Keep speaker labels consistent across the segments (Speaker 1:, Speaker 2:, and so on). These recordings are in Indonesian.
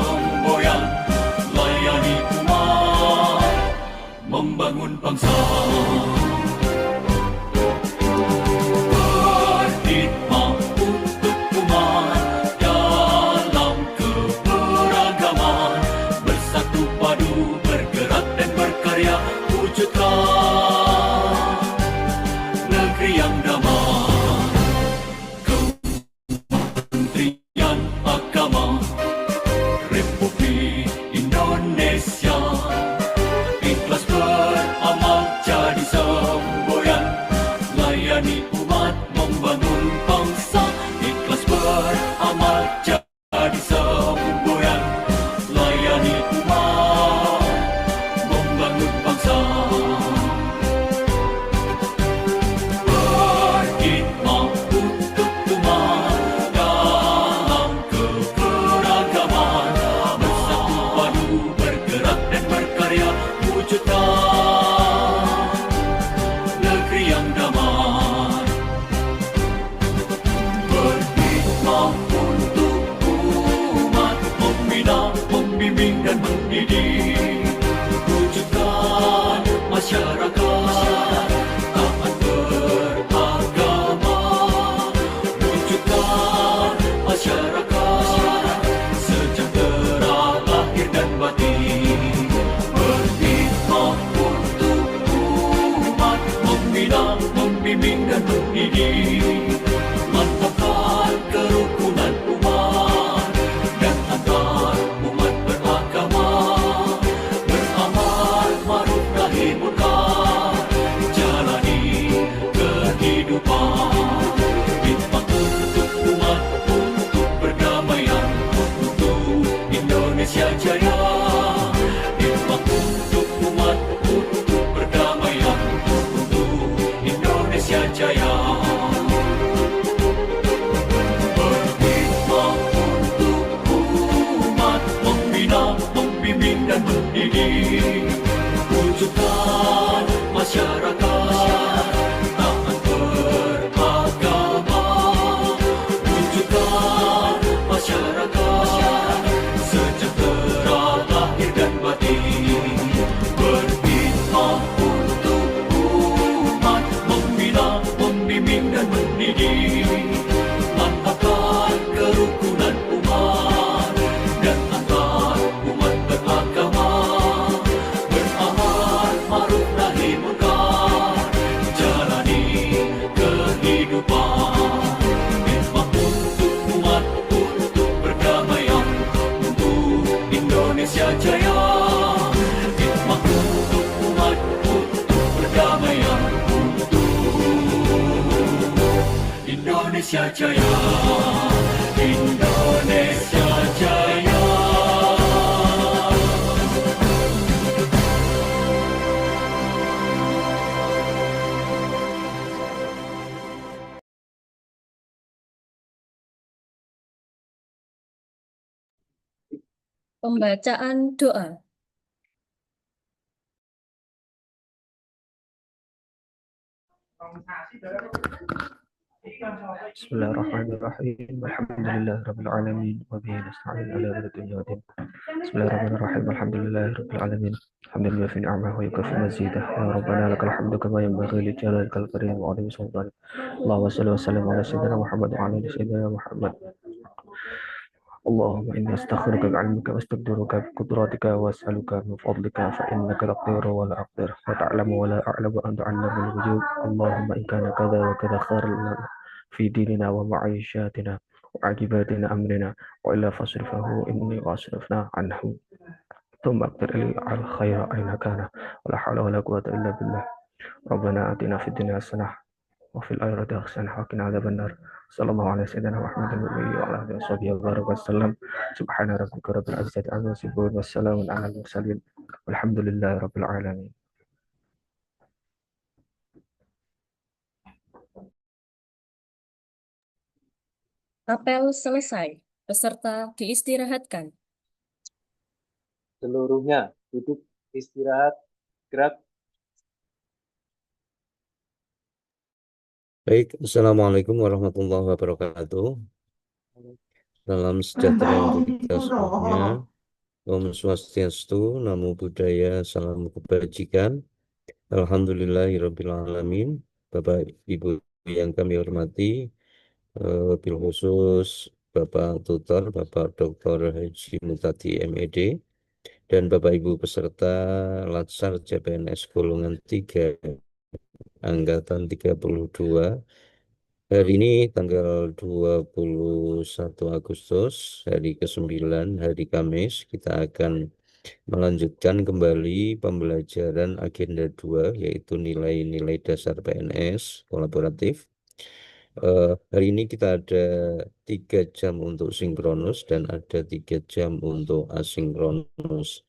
Speaker 1: semboyan, layani umat, membangun bangsa. Berkhidmat untuk umat dalam keberagaman, bersatu padu bergerak dan berkarya, wujudkan negeri yang damai. Kementerian Agama Republik Indonesia ikhlas beramal jadi semboyan, layani umat, membangun bangsa. Ikhlas beramal jadi semboyan, layani umat, membangun bangsa. Berkhidmat untuk umat dalam keberagaman, bersatu padu bergerak dan berkarya, wujudkan negeri yang damai. Berkhidmat untuk umat, membina, membimbing dan mendidik, wujudkan masyarakat taat beragama, wujudkan masyarakat sejahtera lahir dan batin. Berkhidmat untuk umat, membina, membimbing dan mendidik, mantapkan kerukunan umat dan antar umat beragama, beramal ma'ruf nahi munkar, jalani kehidupan. Khidmat untuk umat, untuk perdamaian, untuk Indonesia Jaya. Khidmat untuk umat, untuk perdamaian, untuk Indonesia Jaya. Berkhidmat untuk umat, membina, membimbing dan mendidik, wujudkan masyarakat taat beragama, wujudkan masyarakat sejahtera lahir dan batin. Berkhidmat untuk umat, membina, membimbing dan mendidik, mantapkan kerukunan umat dan antar umat beragama, beramal ma'ruf nahi munkar, jalani kehidupan. Khidmat untuk umat, untuk perdamaian, untuk Indonesia Jaya. Khidmat untuk umat, untuk perdamaian, untuk Indonesia Jaya. Indonesia Jaya.
Speaker 2: Pembacaan doa.
Speaker 3: Bismillahirrahmanirrahim. Alhamdulillahirabbil alamin wa bihi nasta'in ala umuri dunya wa din. Bismillahirrahmanirrahim. Alhamdulillahirabbil alamin. Hamdan yuwafi ni'amahu wa yukafi mazidah. Ya Rabbana lakal hamdu kama yanbaghi li jalalika al-karim wa 'azimi sultanik. Allahumma shalli wa sallim ala sayyidina Muhammad wa ala ali sayyidina Muhammad. اللهم إني أستغفرك بعلمك وأستقدرك بقدراتك وأسألك من فضلك فإنك تقدر ولا أقدر وتعلم ولا أعلم وأنت علام الغيوب. اللهم إن كان كذا وكذا خير لنا في ديننا ومعيشاتنا وعاقباتنا أمرنا وإلا فاصرفه إني وأصرفنا عنه ثم أقدر لي على الخير أين كان ولا حول ولا قوة إلا بالله. ربنا آتنا في الدنيا حسنة وفي الآخرة حسنة وقنا عذاب النار. صلى الله على سيدنا محمد وعلى آله وصحبه وبارك وسلم. سبحان ربك رب العزة عما يصفون والسلام على المرسلين والحمد لله رب العالمين.
Speaker 2: Apel selesai. Peserta diistirahatkan.
Speaker 4: Seluruhnya duduk, istirahat, gerak.
Speaker 5: Baik, Assalamualaikum warahmatullahi wabarakatuh. Salam sejahtera untuk kita semuanya. Om Swastiastu, Namo Buddhaya, Salam Kebajikan. Alhamdulillahirabbil alamin. Bapak Ibu yang kami hormati, wabil khusus Bapak Tutor, Bapak Dr. Haji Mutadi MED, dan Bapak Ibu peserta Latsar CPNS golongan 3 Angkatan 32. Hari ini tanggal 21 Agustus, hari ke-9, hari Kamis, kita akan melanjutkan kembali pembelajaran agenda 2, yaitu nilai-nilai dasar PNS kolaboratif. Hari ini kita ada 3 jam untuk sinkronus dan ada 3 jam untuk asinkronus.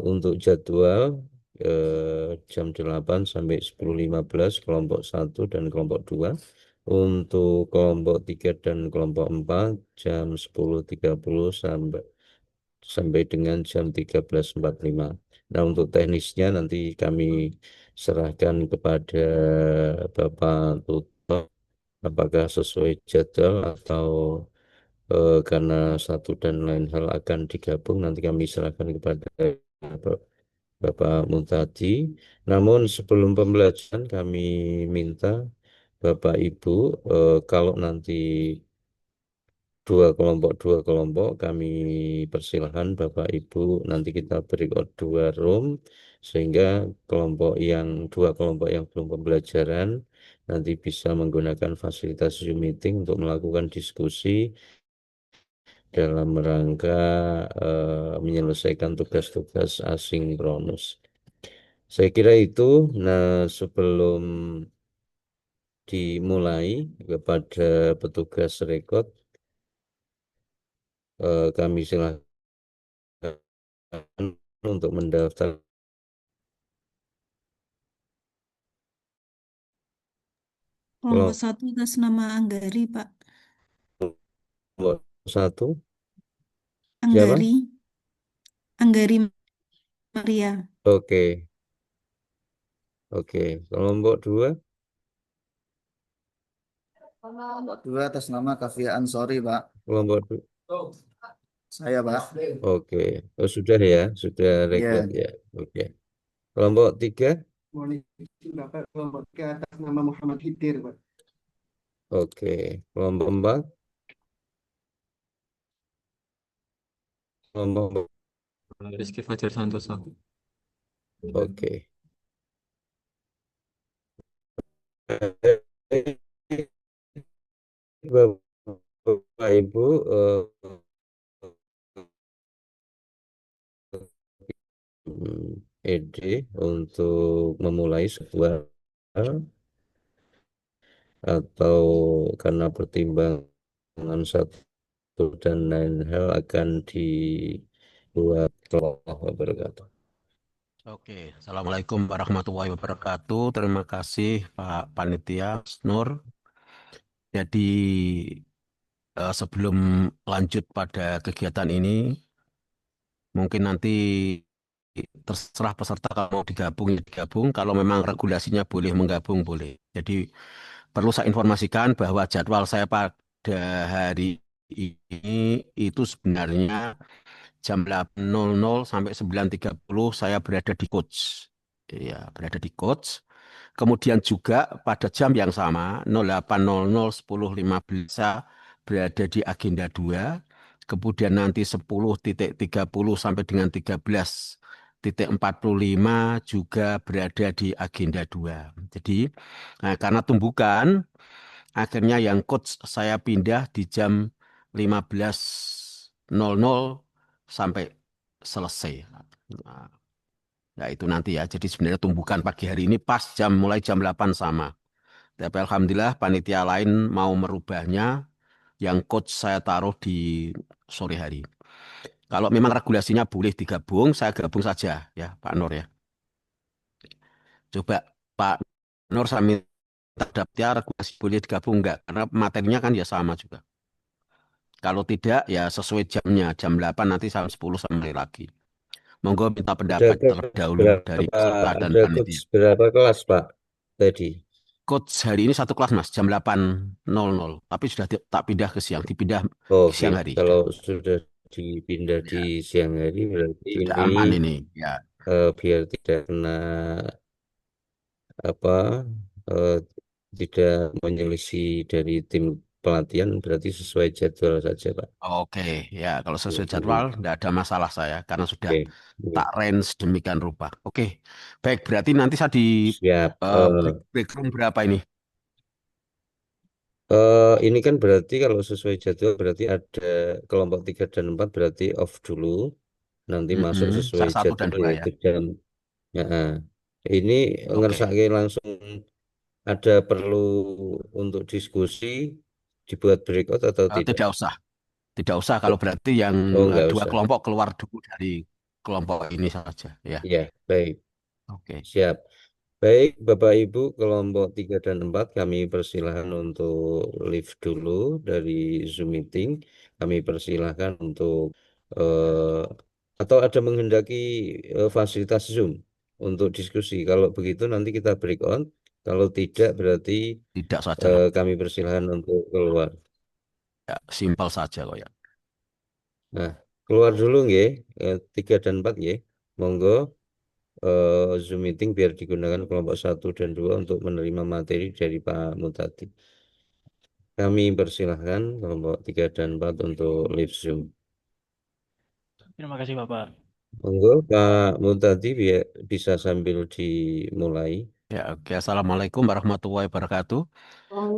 Speaker 5: Untuk jadwal jam 8 sampai 10.15 kelompok 1 dan kelompok 2. Untuk kelompok 3 dan kelompok 4 jam 10.30 sampai dengan jam 13.45. Nah, untuk teknisnya nanti kami serahkan kepada Bapak Tutor apakah sesuai jadwal atau karena satu dan lain hal akan digabung, nanti kami serahkan kepada Bapak Muntadi. Namun sebelum pembelajaran kami minta Bapak Ibu kalau nanti dua kelompok kami persilahkan Bapak Ibu nanti kita beri 2 room sehingga dua kelompok yang belum pembelajaran nanti bisa menggunakan fasilitas Zoom meeting untuk melakukan diskusi dalam rangka menyelesaikan tugas-tugas asinkronus. Saya kira itu. Nah, sebelum dimulai kepada petugas rekod, kami silakan untuk mendaftar
Speaker 6: Kelompok 1 atas nama Anggari, Pak.
Speaker 5: kelompok 1. Siapa?
Speaker 6: Anggari Maria.
Speaker 5: Oke. Kelompok 2.
Speaker 7: Kelompok 2 atas nama Kafia Ansori, Pak.
Speaker 5: Kelompok 2.
Speaker 7: Saya, Pak.
Speaker 5: Oke. Oh, sudah ya, sudah rekod ya. Oke. Kelompok 3.
Speaker 8: Mohon izin Bapak, kelompok 3 atas nama Muhammad Hidir, Pak.
Speaker 5: Oke. Kelompok 4. Kelompok 4.
Speaker 9: Rizky Fajar Santoso.
Speaker 5: Oke. Bapak Ibu ED untuk memulai sebuah atau karena pertimbangan satu dan lain hal akan dibuat kelompok wabarakatuh.
Speaker 9: Oke, Assalamualaikum warahmatullahi wabarakatuh. Terima kasih Pak Panitia Nur. Jadi sebelum lanjut pada kegiatan ini, mungkin nanti terserah peserta kalau mau digabung ya digabung. Kalau memang regulasinya boleh menggabung boleh. Jadi perlu saya informasikan bahwa jadwal saya pada hari ini itu sebenarnya jam 8.00 sampai 9.30 saya berada di coach. Ya, berada di coach. Kemudian juga pada jam yang sama 08.00 10.15 saya berada di agenda 2. Kemudian nanti 10.30 sampai dengan 13.45 juga berada di agenda 2. Jadi karena tumbukan akhirnya yang coach saya pindah di jam 15.00 sampai selesai. Nah, itu nanti ya. Jadi sebenarnya tumbukan pagi hari ini pas mulai jam 8 sama. Tapi alhamdulillah panitia lain mau merubahnya. Yang coach saya taruh di sore hari. Kalau memang regulasinya boleh digabung, saya gabung saja ya Pak Nur ya. Coba Pak Nur saya minta daftar regulasi boleh digabung enggak? Karena materinya kan ya sama juga. Kalau tidak ya sesuai jamnya, jam 8 nanti jam 10 sampai lagi. Monggo minta pendapat terlebih dahulu dari peserta dan panitia.
Speaker 5: Berapa kelas Pak tadi?
Speaker 9: Coach hari ini 1 kelas Mas, jam 8.00. Tapi sudah tak pindah ke siang, dipindah ke siang hari.
Speaker 5: Kalau sudah dipindah
Speaker 9: Ya,
Speaker 5: di siang hari berarti
Speaker 9: tidak
Speaker 5: ini
Speaker 9: aman ini. Ya,
Speaker 5: biar tidak kena apa eh, tidak menyelisih dari tim pelatihan berarti sesuai jadwal saja Pak.
Speaker 9: oke. Ya, kalau sesuai
Speaker 5: Oke,
Speaker 9: jadwal, tidak ada masalah saya karena sudah
Speaker 5: oke.
Speaker 9: tak range demikian rupa. Oke, baik. Berarti nanti saya di
Speaker 5: Siap.
Speaker 9: break room berapa ini?
Speaker 5: Ini kan berarti kalau sesuai jadwal berarti ada kelompok 3 dan 4 berarti off dulu. Nanti masuk sesuai
Speaker 9: Saya 1 dan
Speaker 5: jadwal
Speaker 9: 2 ya.
Speaker 5: yaitu jam. Ya, ini
Speaker 9: Oke.
Speaker 5: ngersake langsung ada perlu untuk diskusi dibuat breakout atau tidak?
Speaker 9: Tidak usah. Tidak usah kalau berarti yang
Speaker 5: Oh, nggak
Speaker 9: dua
Speaker 5: usah.
Speaker 9: kelompok keluar dulu dari kelompok ini saja. Ya,
Speaker 5: Ya, baik.
Speaker 9: oke.
Speaker 5: Siap. Baik, Bapak Ibu, kelompok 3 dan 4 kami persilahkan untuk live dulu dari Zoom meeting. Kami persilahkan untuk eh, atau ada menghendaki fasilitas Zoom untuk diskusi. Kalau begitu nanti kita break on. Kalau tidak berarti
Speaker 9: Tidak saja lah.
Speaker 5: kami persilahkan untuk keluar.
Speaker 9: Ya, simpel saja kok ya.
Speaker 5: Nah, keluar dulu nggih, 3 dan 4 nggih. Monggo. Zoom meeting biar digunakan kelompok 1 dan 2 untuk menerima materi dari Pak Mutati. Kami persilahkan kelompok 3 dan 4 untuk live Zoom.
Speaker 10: Terima kasih Bapak.
Speaker 5: Monggo Pak Mutati biar bisa sambil dimulai.
Speaker 9: Ya, oke. Assalamualaikum warahmatullahi wabarakatuh.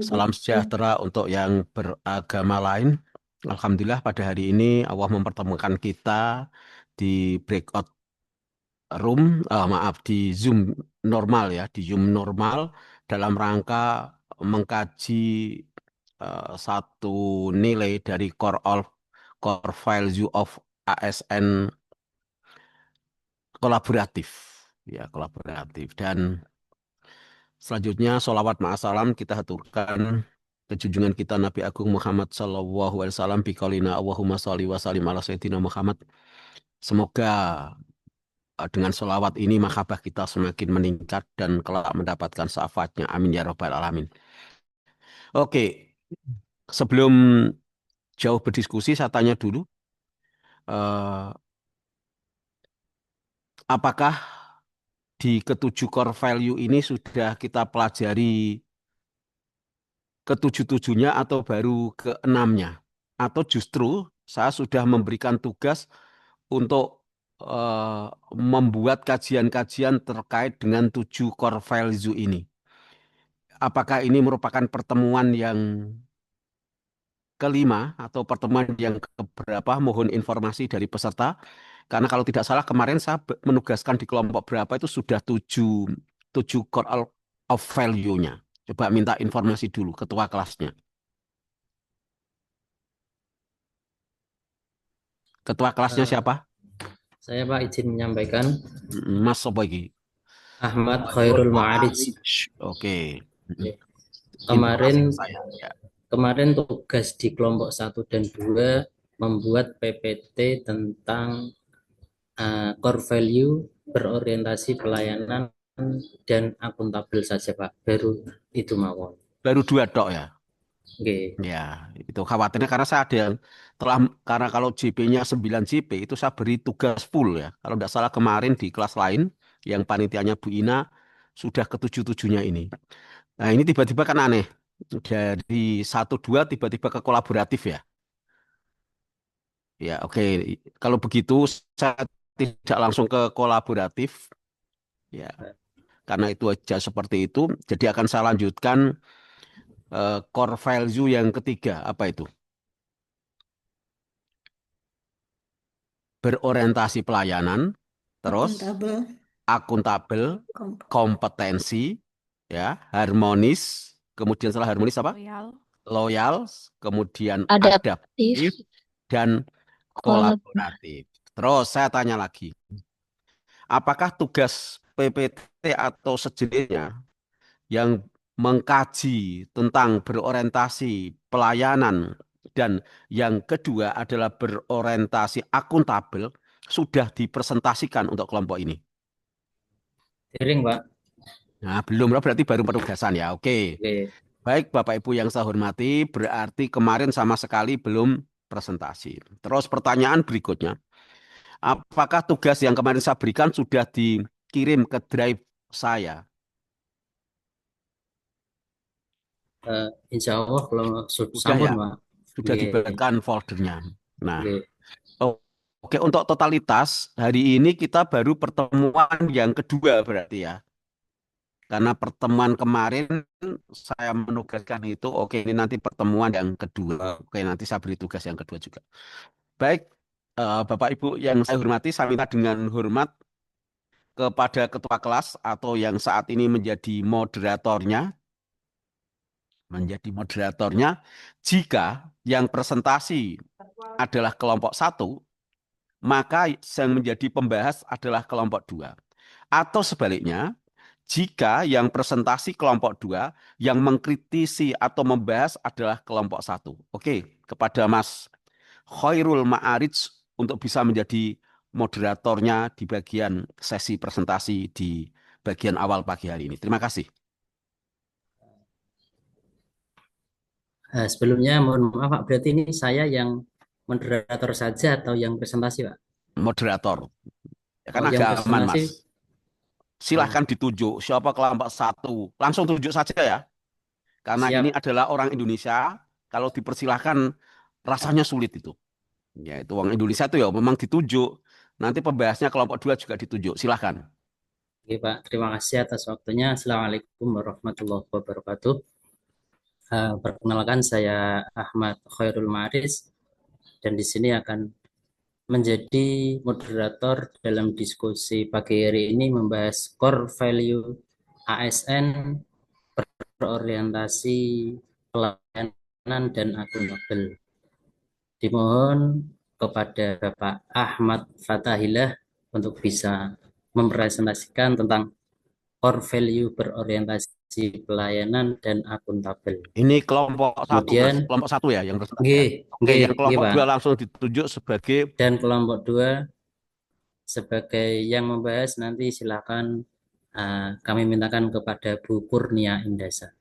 Speaker 9: Salam sejahtera untuk yang beragama lain. Alhamdulillah pada hari ini Allah mempertemukan kita di breakout room, maaf, di Zoom normal ya, di Zoom normal dalam rangka mengkaji satu nilai dari core value of ASN kolaboratif, ya kolaboratif. Dan selanjutnya sholawat ma'asalam kita haturkan ke junjungan kita Nabi Agung Muhammad Sallallahu Alaihi Wasallam biqaulina Allahumma sholli wa sallim ala Sayyidina Muhammad. Semoga dengan sholawat ini mahabbah kita semakin meningkat dan kelak mendapatkan syafaatnya. Amin ya rabbal alamin. Oke, sebelum jauh berdiskusi saya tanya dulu, apakah di ketujuh core value ini sudah kita pelajari ketujuh-tujuhnya atau baru keenamnya? Atau justru saya sudah memberikan tugas untuk membuat kajian-kajian terkait dengan 7 core value ini? Apakah ini merupakan pertemuan yang kelima atau pertemuan yang keberapa? Mohon informasi dari peserta. Karena kalau tidak salah kemarin saya menugaskan di kelompok berapa itu sudah 7 core of value-nya. Coba minta informasi dulu ketua kelasnya. Ketua kelasnya siapa?
Speaker 11: Saya Pak izin menyampaikan.
Speaker 9: Mas sopo iki?
Speaker 11: Ahmad Khairul Ma'arij.
Speaker 9: Oke.
Speaker 11: Kemarin
Speaker 9: Ya.
Speaker 11: kemarin tugas di kelompok 1 dan 2 membuat PPT tentang core value berorientasi pelayanan dan akuntabel saja Pak. Baru itu mawon.
Speaker 9: Baru 2 tok ya?
Speaker 11: Oke.
Speaker 9: Ya, itu khawatirnya karena saya ada yang karena kalau JP-nya 9 JP itu saya beri tugas full ya. Kalau tidak salah kemarin di kelas lain yang panitianya Bu Ina sudah ke-7-7-nya ini. Nah, ini tiba-tiba kan aneh. Dari 1-2 tiba-tiba ke kolaboratif ya. Ya, oke. Kalau begitu saya tidak langsung ke kolaboratif. Ya. Karena itu aja seperti itu. Jadi akan saya lanjutkan core value yang ketiga. Apa itu? Berorientasi pelayanan, terus akuntabel, kompetensi, ya, harmonis, kemudian setelah harmonis apa? Loyal, kemudian adaptif, dan kolaboratif. Terus saya tanya lagi, apakah tugas PPT atau sejenisnya yang mengkaji tentang berorientasi pelayanan dan yang kedua adalah berorientasi akuntabel sudah dipresentasikan untuk kelompok ini?
Speaker 11: Sering Pak.
Speaker 9: Nah, belum, berarti baru penugasan ya. Oke. Baik, Bapak Ibu yang saya hormati, berarti kemarin sama sekali belum presentasi. Terus pertanyaan berikutnya, apakah tugas yang kemarin saya berikan sudah dikirim ke drive saya?
Speaker 11: Insya Allah kalau
Speaker 9: Sudah
Speaker 11: sampun,
Speaker 9: ya?
Speaker 11: Pak.
Speaker 9: Sudah
Speaker 11: Nggih,
Speaker 9: dibuatkan foldernya. Nah,
Speaker 11: nggih.
Speaker 9: oke, untuk totalitas, hari ini kita baru pertemuan yang kedua berarti ya. Karena pertemuan kemarin saya menugaskan itu, oke ini nanti pertemuan yang kedua. Oke, nanti saya beri tugas yang kedua juga. Baik, Bapak Ibu yang saya hormati, saya minta dengan hormat kepada ketua kelas atau yang saat ini menjadi moderatornya, jika yang presentasi adalah kelompok 1, maka yang menjadi pembahas adalah kelompok 2. Atau sebaliknya, jika yang presentasi kelompok 2, yang mengkritisi atau membahas adalah kelompok 1. Oke, kepada Mas Khairul Ma'arij untuk bisa menjadi moderatornya di bagian sesi presentasi di bagian awal pagi hari ini. Terima kasih.
Speaker 11: Sebelumnya mohon maaf Pak, berarti ini saya yang moderator saja atau yang presentasi, Pak?
Speaker 9: Moderator. Ya, kan
Speaker 11: yang
Speaker 9: agak aman,
Speaker 11: presentasi.
Speaker 9: Mas. Silahkan ditunjuk siapa kelompok 1. Langsung tunjuk saja ya. Karena
Speaker 11: Siap.
Speaker 9: ini adalah orang Indonesia. Kalau dipersilahkan rasanya sulit itu. Ya, itu orang Indonesia itu ya memang ditunjuk. Nanti pembahasnya kelompok 2 juga ditunjuk. Silahkan.
Speaker 11: Oke, Pak. Terima kasih atas waktunya. Assalamualaikum warahmatullahi wabarakatuh. Perkenalkan saya Ahmad Khairul Ma'arij dan di sini akan menjadi moderator dalam diskusi pagi hari ini membahas core value ASN berorientasi pelayanan dan akuntabel. Dimohon kepada Bapak Ahmad Fatahillah untuk bisa mempresentasikan tentang core value berorientasi pelayanan dan akuntabel.
Speaker 9: Ini kelompok 1,
Speaker 11: Kemudian,
Speaker 9: Mas. Kelompok 1 ya yang presentasi.
Speaker 11: Oke,
Speaker 9: Oke, yang kelompok
Speaker 11: Pak.
Speaker 9: 2 langsung ditunjuk sebagai
Speaker 11: Dan kelompok 2 sebagai yang membahas nanti silakan kami mintakan kepada Bu Kurnia Indasa.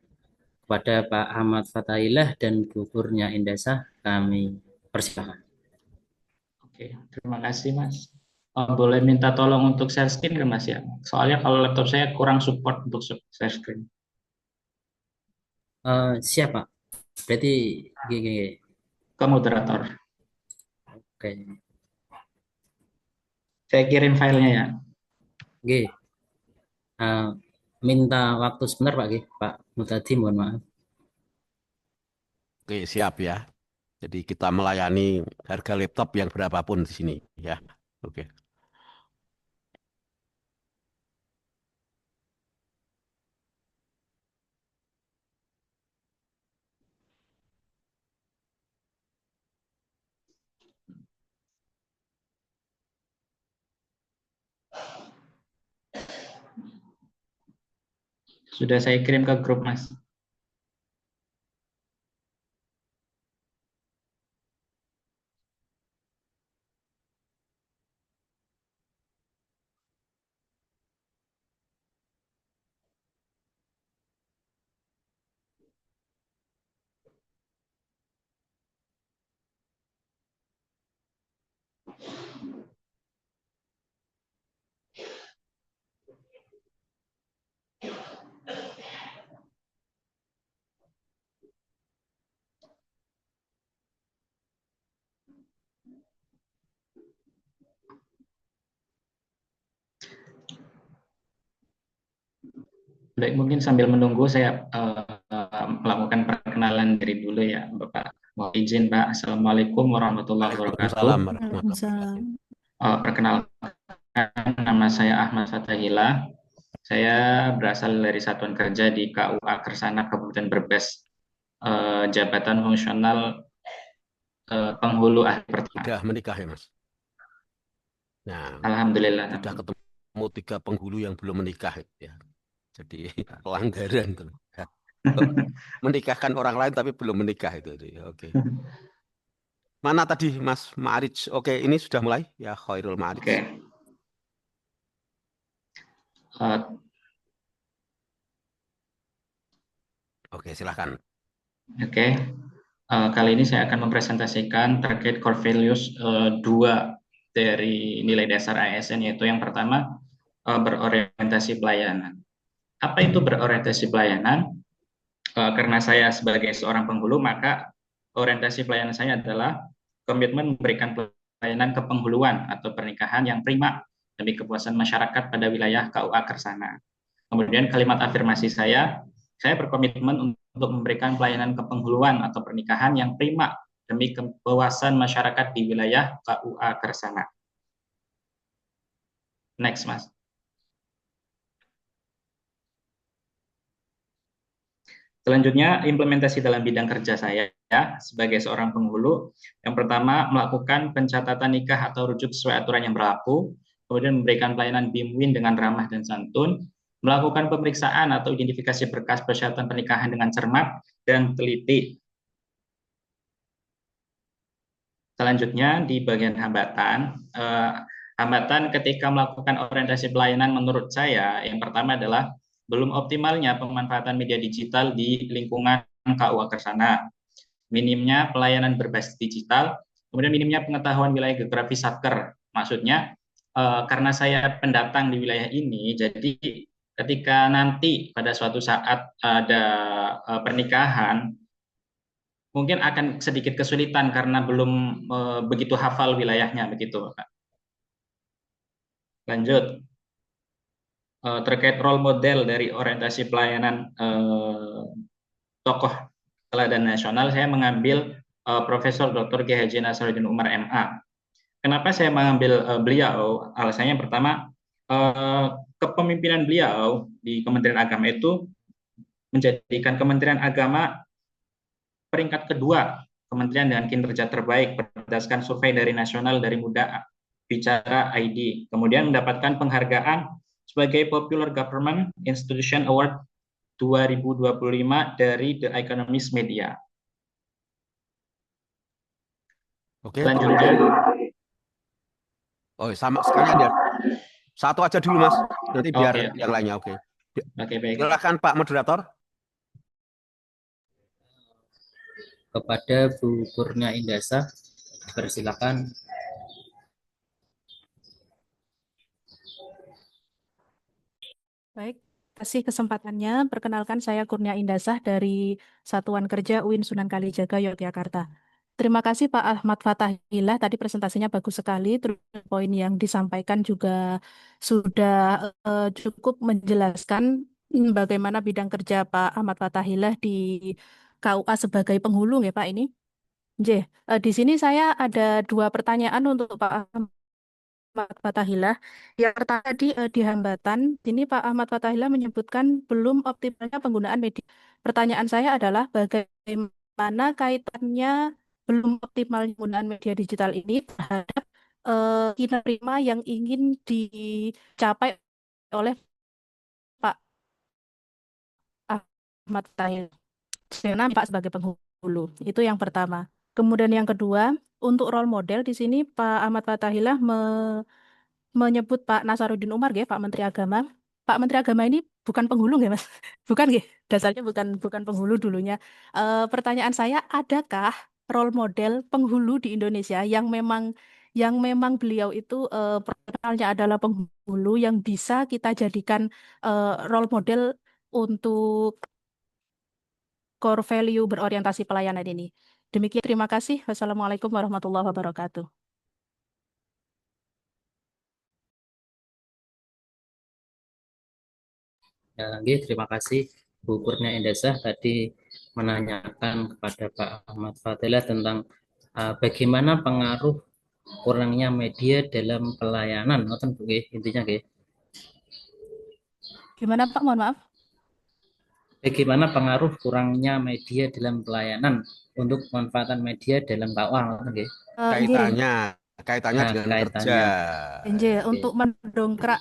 Speaker 11: Kepada Pak Ahmad Fatahillah dan Bu Kurnia Indasa kami persilakan.
Speaker 10: Oke, terima kasih Mas. Boleh minta tolong untuk share screen kan Mas ya? Soalnya kalau laptop saya kurang support untuk share screen.
Speaker 11: Siap Pak. Berarti gini.
Speaker 10: Ke moderator.
Speaker 11: Oke.
Speaker 10: Saya kirim filenya ya.
Speaker 11: Oke. Minta waktu sebentar Pak Mutadi, mohon maaf.
Speaker 9: Oke, siap ya. Jadi kita melayani harga laptop yang berapapun di sini ya. Oke.
Speaker 10: Sudah saya kirim ke grup Mas. Baik, mungkin sambil menunggu saya melakukan perkenalan diri dulu ya, Bapak. Mau izin, Pak. Assalamualaikum warahmatullahi wabarakatuh.
Speaker 6: Waalaikumsalam.
Speaker 10: Perkenalkan, nama saya Ahmad Fatahillah. Saya berasal dari Satuan Kerja di KUA Kersana Kabupaten Brebes, jabatan fungsional penghulu ahli pertanian.
Speaker 9: Sudah menikah ya, Mas? Nah,
Speaker 10: Alhamdulillah.
Speaker 9: Sudah ketemu 3 penghulu yang belum menikah ya. Jadi pelanggaran tuh. Menikahkan orang lain tapi belum menikah itu. Oke. Mana tadi Mas Ma'arij? Oke, ini sudah mulai ya, Khairul Ma'arij.
Speaker 10: Oke.
Speaker 9: Oke, silakan.
Speaker 10: Oke. Kali ini saya akan mempresentasikan terkait core values 2 dari nilai dasar ASN, yaitu yang pertama berorientasi pelayanan. Apa itu berorientasi pelayanan? Karena saya sebagai seorang penghulu, maka orientasi pelayanan saya adalah komitmen memberikan pelayanan kepenghuluan atau pernikahan yang prima demi kepuasan masyarakat pada wilayah KUA Kersana. Kemudian kalimat afirmasi saya berkomitmen untuk memberikan pelayanan kepenghuluan atau pernikahan yang prima demi kepuasan masyarakat di wilayah KUA Kersana. Next, Mas. Selanjutnya, implementasi dalam bidang kerja saya sebagai seorang penghulu. Yang pertama, melakukan pencatatan nikah atau rujuk sesuai aturan yang berlaku, kemudian memberikan pelayanan BIM/WIN dengan ramah dan santun, melakukan pemeriksaan atau identifikasi berkas persyaratan pernikahan dengan cermat dan teliti. Selanjutnya, di bagian hambatan, hambatan ketika melakukan orientasi pelayanan menurut saya, yang pertama adalah belum optimalnya pemanfaatan media digital di lingkungan KUA Kersana, minimnya pelayanan berbasis digital, kemudian minimnya pengetahuan wilayah geografi Satker. Maksudnya, karena saya pendatang di wilayah ini, jadi ketika nanti pada suatu saat ada pernikahan, mungkin akan sedikit kesulitan karena belum begitu hafal wilayahnya, begitu, Pak. Lanjut. Terkait role model dari orientasi pelayanan tokoh teladan nasional, saya mengambil Profesor Dr. Kiai Haji Nasaruddin Umar MA. Kenapa saya mengambil beliau? Alasannya pertama, kepemimpinan beliau di Kementerian Agama itu menjadikan Kementerian Agama peringkat kedua kementerian dengan kinerja terbaik berdasarkan survei dari nasional dari Muda Bicara ID. Kemudian mendapatkan penghargaan sebagai Popular Government Institution Award 2025 dari The Economist Media.
Speaker 9: Oke.
Speaker 10: Selanjutnya.
Speaker 9: Oh, sama sekali ada. Satu aja dulu, Mas. Nanti biar yang lainnya. Oke.
Speaker 10: Oke, baik.
Speaker 9: Silakan Pak Moderator.
Speaker 11: Kepada Bu Kurnia Indasa, persilakan.
Speaker 6: Baik, kasih kesempatannya. Perkenalkan saya Kurnia Indasah dari Satuan Kerja UIN Sunan Kalijaga, Yogyakarta. Terima kasih Pak Ahmad Fathahilah, tadi presentasinya bagus sekali, terus poin yang disampaikan juga sudah cukup menjelaskan bagaimana bidang kerja Pak Ahmad Fathahilah di KUA sebagai penghulu ya Pak ini. Di sini saya ada 2 pertanyaan untuk Pak Ahmad Fathahilah. Yang pertama di hambatan, ini Pak Ahmad Fathahilah menyebutkan belum optimalnya penggunaan media. Pertanyaan saya adalah bagaimana kaitannya belum optimal penggunaan media digital ini terhadap kinerja yang ingin dicapai oleh Pak Ahmad Fathahilah Pak sebagai penghulu. Itu yang pertama. Kemudian yang kedua, untuk role model di sini Pak Ahmad Fathahilah menyebut Pak Nasaruddin Umar, Pak Menteri Agama. Pak Menteri Agama ini bukan penghulu, Mas? Bukan, dasarnya bukan penghulu dulunya. Pertanyaan saya, adakah role model penghulu di Indonesia yang memang beliau itu profesionalnya adalah penghulu yang bisa kita jadikan role model untuk core value berorientasi pelayanan ini. Demikian, terima kasih. Wassalamualaikum warahmatullahi wabarakatuh.
Speaker 11: Terima kasih Bu Kurnia Indasah tadi menanyakan kepada Pak Ahmad Fathahilah tentang bagaimana pengaruh kurangnya media dalam pelayanan, intinya
Speaker 6: Gimana Pak? Mohon maaf.
Speaker 11: Bagaimana pengaruh kurangnya media dalam pelayanan untuk pemanfaatan media dalam KUA?
Speaker 9: Kaitannya dengan kerja.
Speaker 11: Untuk
Speaker 6: mendongkrak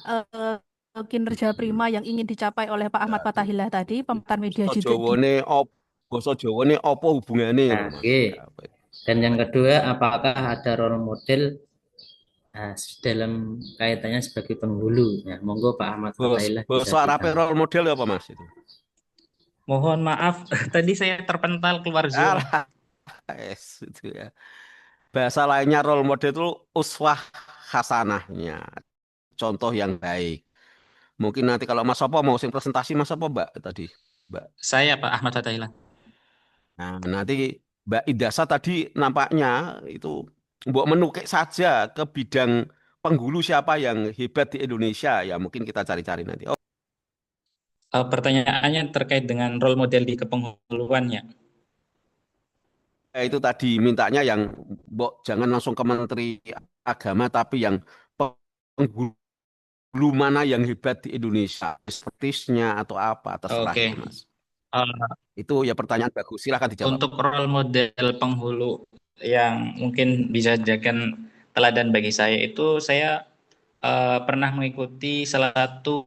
Speaker 6: kinerja prima yang ingin dicapai oleh Pak Ahmad Fathahilah tadi, pemanfaatan media digital.
Speaker 9: Basa Jawane apa hubungannya?
Speaker 11: Dan yang kedua, apakah ada role model dalam kaitannya sebagai penghulu? Ya, monggo Pak Ahmad Fathahilah.
Speaker 9: Basa Arab role model apa Mas itu?
Speaker 10: Mohon maaf, tadi saya terpental keluar Zoom.
Speaker 9: Itu ya. Bahasa lainnya role model itu uswah hasanahnya, contoh yang baik. Mungkin nanti kalau Mas Sopo mau sing presentasi Mas Sopo Mbak tadi, Mbak.
Speaker 10: Saya Pak Ahmad Fatahillah.
Speaker 9: Nah, nanti Mbak Idasa tadi nampaknya itu Mbok menukik saja ke bidang penghulu siapa yang hebat di Indonesia ya mungkin kita cari-cari nanti. Oh,
Speaker 10: Pertanyaannya terkait dengan role model di kepenghuluannya.
Speaker 9: itu tadi mintanya yang Mbok jangan langsung ke Menteri Agama tapi yang penghulu mana yang hebat di Indonesia, expertise-nya atau apa terserah
Speaker 10: Oke.
Speaker 9: itu Mas.
Speaker 10: Eh,
Speaker 9: Itu ya pertanyaan bagus, silakan dijawab.
Speaker 10: Untuk role model penghulu yang mungkin bisa jadikan teladan bagi saya itu saya pernah mengikuti salah satu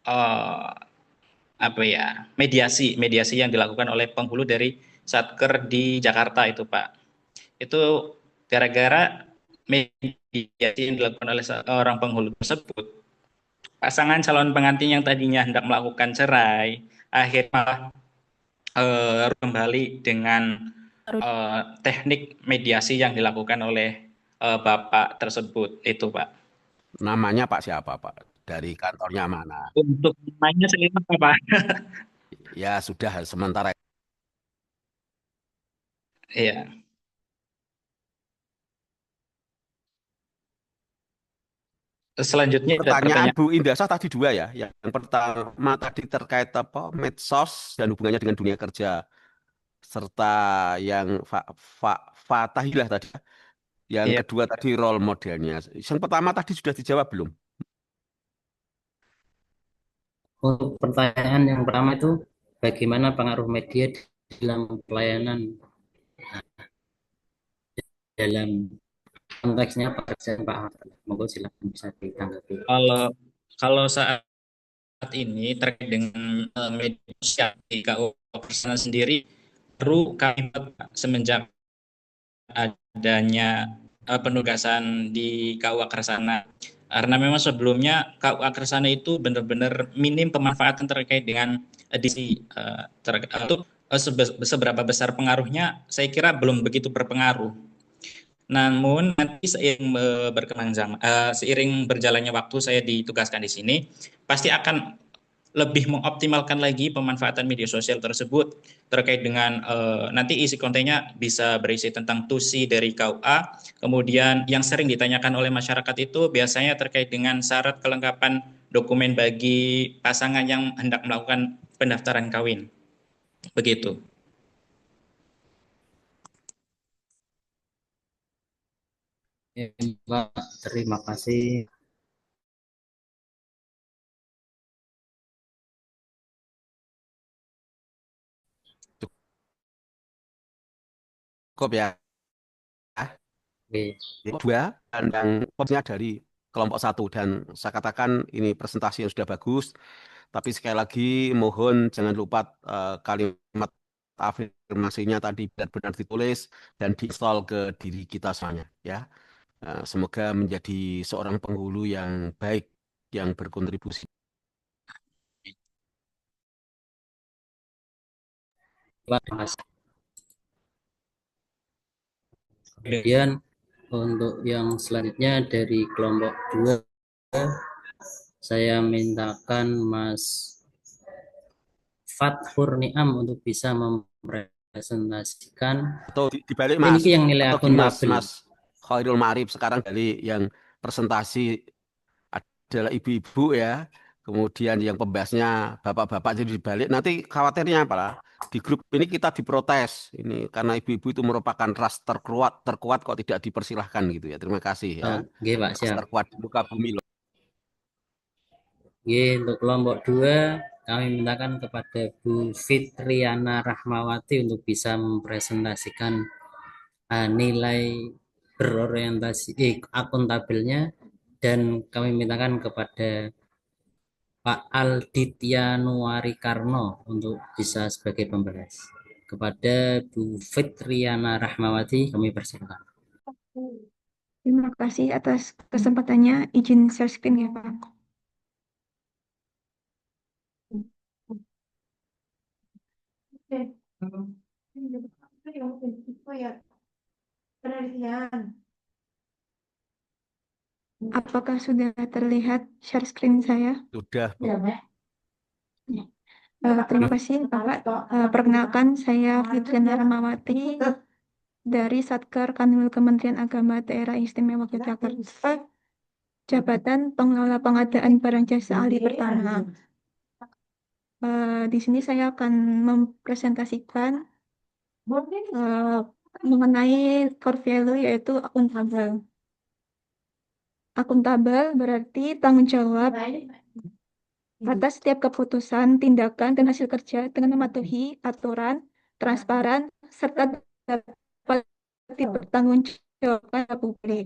Speaker 10: eh, apa ya mediasi yang dilakukan oleh penghulu dari Satker di Jakarta itu Pak. Itu gara-gara mediasi yang dilakukan oleh seorang penghulu tersebut, pasangan calon pengantin yang tadinya hendak melakukan cerai akhirnya kembali dengan teknik mediasi yang dilakukan oleh Bapak tersebut itu Pak.
Speaker 9: Namanya Pak siapa Pak? Dari kantornya mana?
Speaker 10: Untuk namanya saya lupa Pak.
Speaker 9: Ya sudah sementara.
Speaker 10: Iya. Selanjutnya ada
Speaker 9: Pertanyaan
Speaker 10: pertanyaan.
Speaker 9: Bu Indasa tadi dua ya. Yang pertama tadi terkait apa? Medsos dan hubungannya dengan dunia kerja. Serta yang Fatahillah tadi. Yang
Speaker 10: Iya.
Speaker 9: kedua tadi role modelnya. Yang pertama tadi sudah dijawab belum?
Speaker 11: Untuk pertanyaan yang pertama itu bagaimana pengaruh media dalam pelayanan dalam konteksnya pekerjaan Pak Ahmad. Monggo silakan bisa ditanggapi.
Speaker 10: Kalau saat ini terkait dengan media sosial di KU Persana sendiri baru kami semenjak adanya penugasan di KUA Kersana. Karena memang sebelumnya KUA Kersana itu benar-benar minim pemanfaatan terkait dengan edisi seberapa besar pengaruhnya saya kira belum begitu berpengaruh. Namun nanti seiring berjalannya waktu saya ditugaskan di sini pasti akan lebih mengoptimalkan lagi pemanfaatan media sosial tersebut terkait dengan nanti isi kontennya bisa berisi tentang tusi dari KUA, kemudian yang sering ditanyakan oleh masyarakat itu biasanya terkait dengan syarat kelengkapan dokumen bagi pasangan yang hendak melakukan pendaftaran kawin. Begitu.
Speaker 11: Pak, terima kasih.
Speaker 9: Cukup ya. Dua dan yang popnya dari kelompok satu dan saya katakan ini presentasi yang sudah bagus. Tapi sekali lagi mohon jangan lupa kalimat afirmasinya tadi benar-benar ditulis dan diinstal ke diri kita semuanya ya. Semoga menjadi seorang penghulu yang baik yang berkontribusi.
Speaker 11: Kemudian untuk yang selanjutnya dari kelompok 2 saya mintakan Mas Fathur Niam untuk bisa mempresentasikan
Speaker 9: Atau dibalik
Speaker 11: ini
Speaker 9: Mas,
Speaker 11: yang nilai
Speaker 9: atau gini Mas,
Speaker 11: akuntabel.
Speaker 9: Mas Khairul Ma'arif sekarang dari yang presentasi adalah ibu-ibu ya, kemudian yang pembahasnya bapak-bapak jadi dibalik. Nanti khawatirnya apa? Di grup ini kita diprotes ini karena ibu-ibu itu merupakan ras terkuat kok tidak dipersilahkan gitu ya. Terima kasih ya.
Speaker 11: Oke, Pak,
Speaker 9: Ras
Speaker 11: siap.
Speaker 9: terkuat di muka bumi loh.
Speaker 11: Oke, untuk kelompok 2 kami mintakan kepada Bu Fitriana Rahmawati untuk bisa mempresentasikan nilai berorientasi akuntabelnya dan kami mintakan kepada Pak Alditya Nuari Karno untuk bisa sebagai pembahas. Kepada Bu Fitriana Rahmawati kami persilakan.
Speaker 12: Terima kasih atas kesempatannya. Izin share screen ya, Pak. Oke. Apakah sudah terlihat share screen saya?
Speaker 9: Sudah, Bu.
Speaker 12: Terima kasih, Bapak. Perkenalkan, saya Fitriana Rahmawati dari Satker Kanwil Kementerian Agama Daerah Istimewa Yogyakarta, Jabatan Pengelola Pengadaan Barang Jasa Ahli pertama. Di sini saya akan mempresentasikan mengenai core value yaitu akuntabel. Akuntabel berarti tanggung jawab atas setiap keputusan, tindakan, dan hasil kerja dengan mematuhi aturan, transparan, serta dapat dipertanggungjawabkan oleh publik.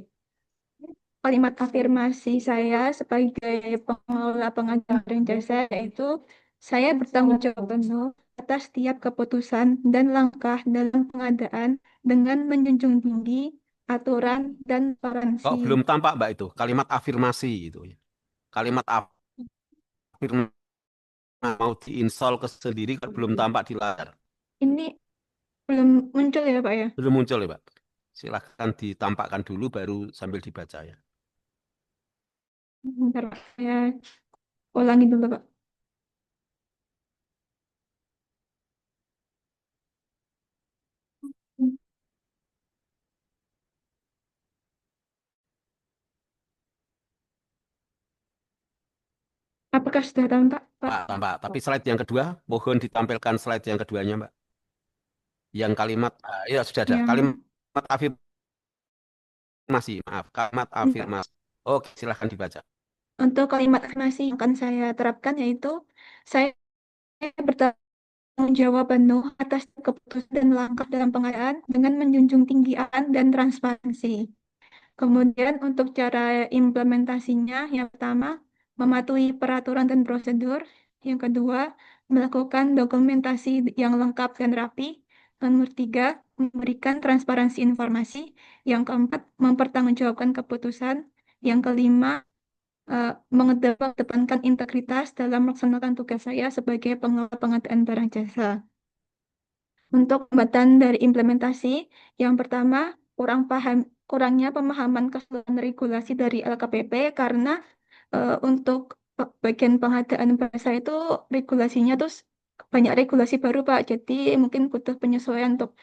Speaker 12: Kalimat afirmasi saya sebagai pengelola pengadaan barang jasa yaitu saya bertanggung jawab penuh atas setiap keputusan dan langkah dalam pengadaan dengan menjunjung tinggi aturan dan
Speaker 9: Kok
Speaker 12: transparansi.
Speaker 9: belum tampak, Mbak, itu kalimat afirmasi itu ya. Kalimat afirmasi mau diinstal ke sendiri kan belum tampak di layar.
Speaker 12: Ini belum muncul ya, Pak ya?
Speaker 9: Belum muncul ya, Pak. Silahkan ditampakkan dulu baru sambil dibaca ya.
Speaker 12: Bentar, Pak. Saya ulangi dulu, Pak. Apakah sudah tampak, Pak?
Speaker 9: Pak, tampak. Tapi slide yang kedua, mohon ditampilkan slide yang keduanya, Mbak. Yang kalimat, ya sudah ada.
Speaker 12: Yang
Speaker 9: Kalimat afirmasi, maaf. Kalimat afirmasi. Oke, silahkan dibaca.
Speaker 12: untuk kalimat afirmasi yang akan saya terapkan yaitu saya bertanggung jawab penuh atas keputusan dan langkah dalam pengadaan dengan menjunjung tinggi aturan dan transparansi. Kemudian untuk cara implementasinya, yang pertama, mematuhi peraturan dan prosedur. Yang kedua, melakukan dokumentasi yang lengkap dan rapi. Nomor tiga, memberikan transparansi informasi. Yang keempat, mempertanggungjawabkan keputusan. Yang kelima, mengedepankan integritas dalam melaksanakan tugas saya sebagai pengelola pengadaan barang jasa. Untuk hambatan dari implementasi, yang pertama, kurangnya pemahaman keseluruhan regulasi dari LKPP karena untuk bagian pengadaan bahasa itu regulasinya tuh banyak regulasi baru, Pak. Jadi mungkin butuh penyesuaian untuk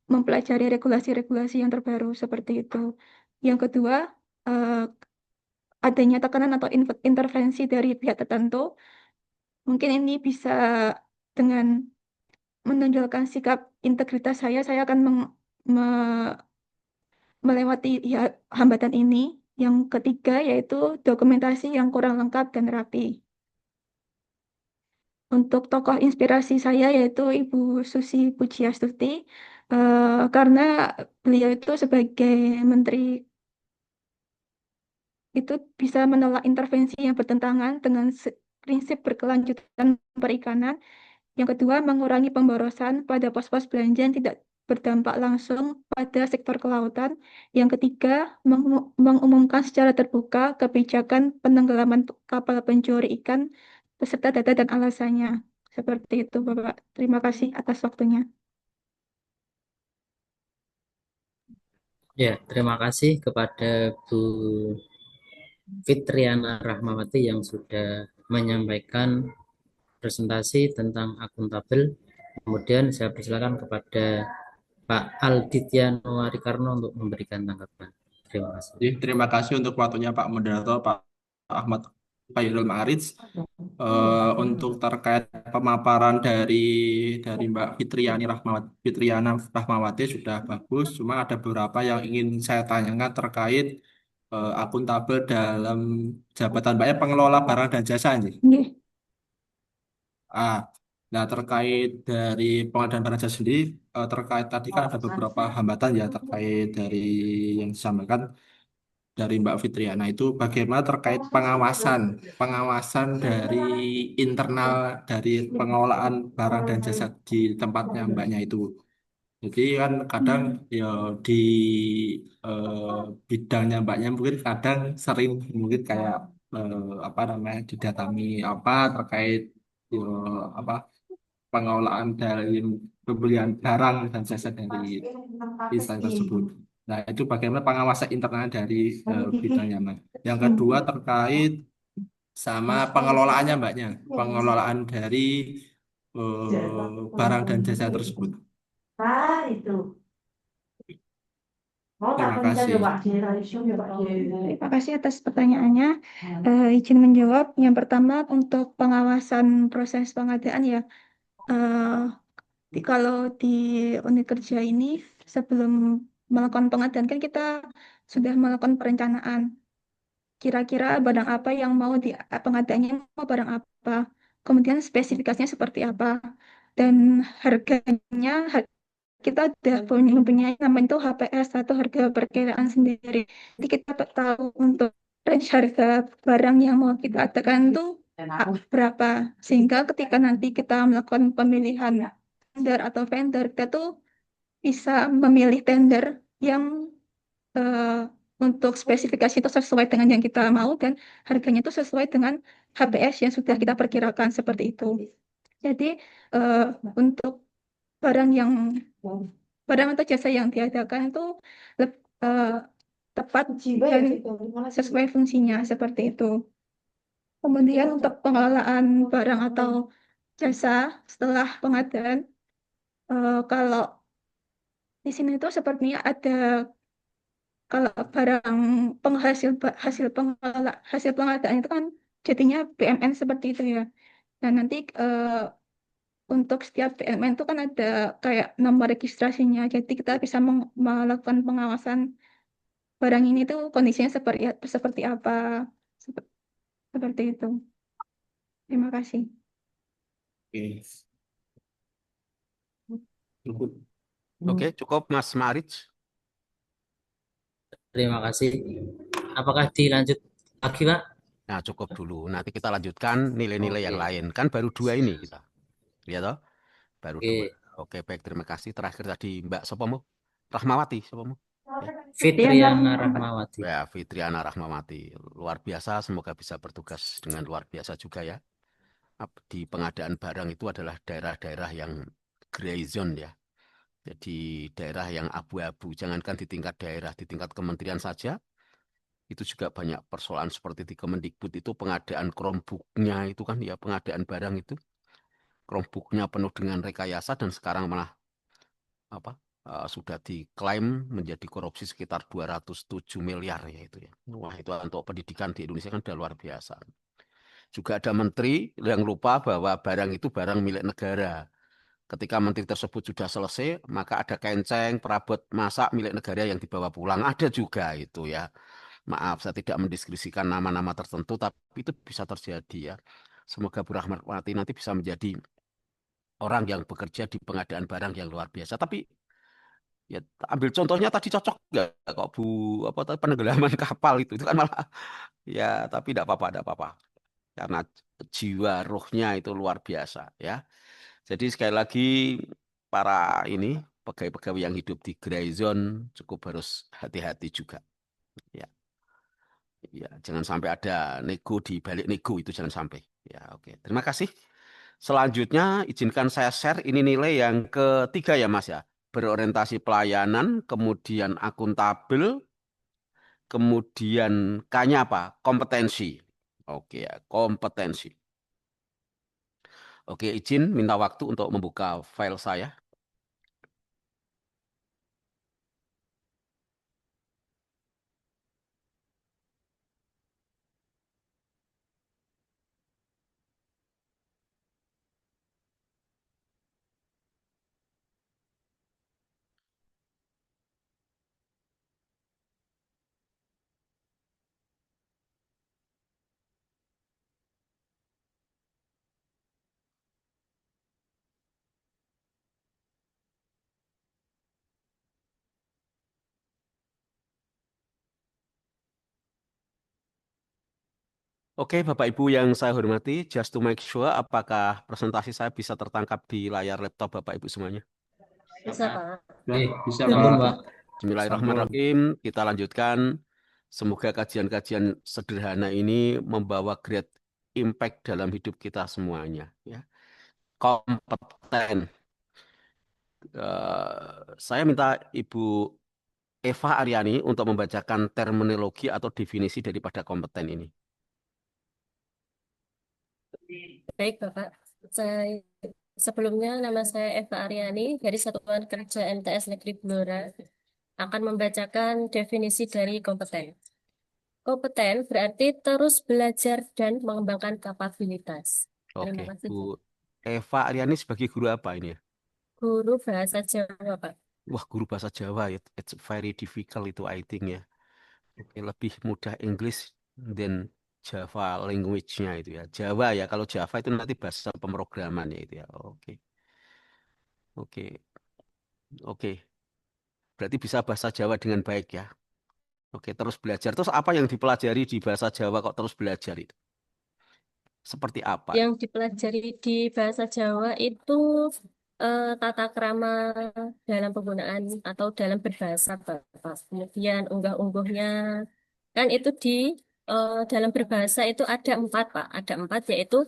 Speaker 12: mempelajari regulasi-regulasi yang terbaru seperti itu. Yang kedua, eh, adanya tekanan atau intervensi dari pihak tertentu. Mungkin ini bisa dengan menonjolkan sikap integritas saya akan melewati hambatan ini. Yang ketiga yaitu dokumentasi yang kurang lengkap dan rapi. Untuk tokoh inspirasi saya yaitu Ibu Susi Pujiastuti, karena beliau itu sebagai menteri itu bisa menolak intervensi yang bertentangan dengan prinsip berkelanjutan perikanan. Yang kedua, mengurangi pemborosan pada pos-pos belanja yang tidak berdampak langsung pada sektor kelautan. Yang ketiga, mengumumkan secara terbuka kebijakan penenggelaman kapal pencuri ikan beserta data dan alasannya. Seperti itu, Bapak. Terima kasih atas waktunya.
Speaker 11: Ya, terima kasih kepada Bu Fitriana Rahmawati yang sudah menyampaikan presentasi tentang akuntabel. Kemudian saya persilakan kepada Pak Alditya Warikarno untuk memberikan tanggapan. Terima kasih.
Speaker 8: Terima kasih untuk waktunya Pak Moderator, Pak Ahmad Khairul Ma'arij. Untuk terkait pemaparan dari Mbak Fitriana Rahmawati sudah bagus. Cuma ada beberapa yang ingin saya tanyakan terkait akuntabel dalam jabatan Mbaknya pengelola barang dan jasa nih.
Speaker 12: Nggih.
Speaker 8: Nah, terkait dari pengadaan barang jasa sendiri, terkait tadi kan ada beberapa hambatan ya terkait dari yang disampaikan dari Mbak Fitriana itu bagaimana terkait pengawasan dari internal dari pengelolaan barang dan jasa di tempatnya Mbaknya itu. Jadi kan kadang ya di bidangnya Mbaknya mungkin kadang sering mungkin kayak apa namanya didatangi apa terkait apa pengelolaan dari pembelian barang dan jasa dari instansi tersebut. Nah, itu bagaimana pengawasan internal dari bidangnya, Mas. Yang kedua terkait sama pengelolaannya, Mbaknya. Pengelolaan dari barang dan jasa tersebut. Terima kasih.
Speaker 12: Terima kasih atas pertanyaannya. Izin menjawab. Yang pertama untuk pengawasan proses pengadaan ya. Kalau di unit kerja ini sebelum melakukan pengadaan kan kita sudah melakukan perencanaan. Kira-kira barang apa yang mau di pengadaannya mau barang apa. Kemudian spesifikasinya seperti apa. Dan harganya kita udah mempunyai namanya itu HPS atau harga perkiraan sendiri. Jadi kita tahu untuk range harga barang yang mau kita adakan itu berapa. Sehingga ketika nanti kita melakukan pemilihan tender atau vendor, kita tuh bisa memilih tender yang untuk spesifikasi itu sesuai dengan yang kita mau dan harganya itu sesuai dengan HPS yang sudah kita perkirakan seperti itu. Jadi untuk barang atau jasa yang diadakan itu tepat dan sesuai fungsinya seperti itu. Kemudian untuk pengelolaan barang atau jasa setelah pengadaan, kalau di sini itu sepertinya ada kalau barang hasil pengadaan itu kan jadinya BMN seperti itu ya. Dan nanti untuk setiap BMN itu kan ada kayak nomor registrasinya. Jadi kita bisa melakukan pengawasan barang ini tuh kondisinya seperti apa. Seperti itu. Terima kasih.
Speaker 8: Oke.
Speaker 9: Oke, cukup Mas Marich.
Speaker 11: Terima kasih. Apakah dilanjut lagi, Pak?
Speaker 9: Nah, cukup dulu. Nanti kita lanjutkan nilai-nilai yang lain. Kan baru 2 ini kita. Ya toh? Baru 2. Oke, baik. Terima kasih. Terakhir tadi Mbak Sopomo. Rahmawati, Sopomo.
Speaker 11: Fitriana Rahmawati.
Speaker 9: Ya, Fitriana Rahmawati. Luar biasa. Semoga bisa bertugas dengan luar biasa juga ya. Di pengadaan barang itu adalah daerah-daerah yang gray zone ya. Jadi daerah yang abu-abu. Jangankan di tingkat daerah, di tingkat kementerian saja. Itu juga banyak persoalan seperti di Kemendikbud itu pengadaan Chromebook-nya itu kan ya pengadaan barang itu Chromebook-nya penuh dengan rekayasa dan sekarang malah sudah diklaim menjadi korupsi sekitar 207 miliar ya itu ya. Wah itu untuk pendidikan di Indonesia kan sudah luar biasa. Juga ada menteri yang lupa bahwa barang itu barang milik negara. Ketika menteri tersebut sudah selesai, maka ada kenceng, perabot masak milik negara yang dibawa pulang. Ada juga itu ya. Maaf, saya tidak mendiskresikan nama-nama tertentu, tapi itu bisa terjadi ya. Semoga Bu Rahmawati nanti bisa menjadi orang yang bekerja di pengadaan barang yang luar biasa. Tapi ya ambil contohnya tadi cocok nggak kok Bu penenggelaman kapal itu kan malah ya tapi tidak apa-apa karena jiwa ruhnya itu luar biasa ya. Jadi sekali lagi para ini pegawai-pegawai yang hidup di gray zone cukup harus hati-hati juga ya. Ya, jangan sampai ada nego di balik nego itu jangan sampai. Ya, oke. Terima kasih. Selanjutnya izinkan saya share ini nilai yang ketiga ya Mas ya. Berorientasi pelayanan, kemudian akuntabel, kemudian K-nya apa? Kompetensi. Oke ya, kompetensi. Oke, izin minta waktu untuk membuka file saya. Oke, Bapak Ibu yang saya hormati, just to make sure apakah presentasi saya bisa tertangkap di layar laptop Bapak Ibu semuanya?
Speaker 2: Bisa, Pak.
Speaker 8: Bisa,
Speaker 11: Sambung,
Speaker 8: Pak.
Speaker 11: Pak.
Speaker 9: Bismillahirrahmanirrahim. Kita lanjutkan. Semoga kajian-kajian sederhana ini membawa great impact dalam hidup kita semuanya. Ya. Kompeten. Saya minta Ibu Eva Aryani untuk membacakan terminologi atau definisi daripada kompeten ini.
Speaker 2: Baik, Bapak. Sebelumnya nama saya Eva Aryani dari Satuan Kerja MTS Negeri Blora akan membacakan definisi dari kompeten. Kompeten berarti terus belajar dan mengembangkan kapabilitas. Terima
Speaker 9: Oke,
Speaker 2: kasih.
Speaker 9: Bu Eva Aryani sebagai guru apa ini ya?
Speaker 2: Guru Bahasa Jawa, Pak.
Speaker 9: Wah, guru bahasa Jawa ya. It's very difficult itu I think ya. Oke, lebih mudah English dan Java language-nya itu ya. Jawa ya, kalau Java itu nanti bahasa pemrograman ya itu ya. Oke. Oke. Oke. Berarti bisa bahasa Jawa dengan baik ya. Oke, terus belajar. Terus apa yang dipelajari di bahasa Jawa kok terus belajar itu? Seperti apa?
Speaker 2: Yang dipelajari di bahasa Jawa itu tata krama dalam penggunaan atau dalam berbahasa, Bapak. Kemudian unggah-ungguhnya kan itu di dalam berbahasa itu ada 4, Pak. Ada 4 yaitu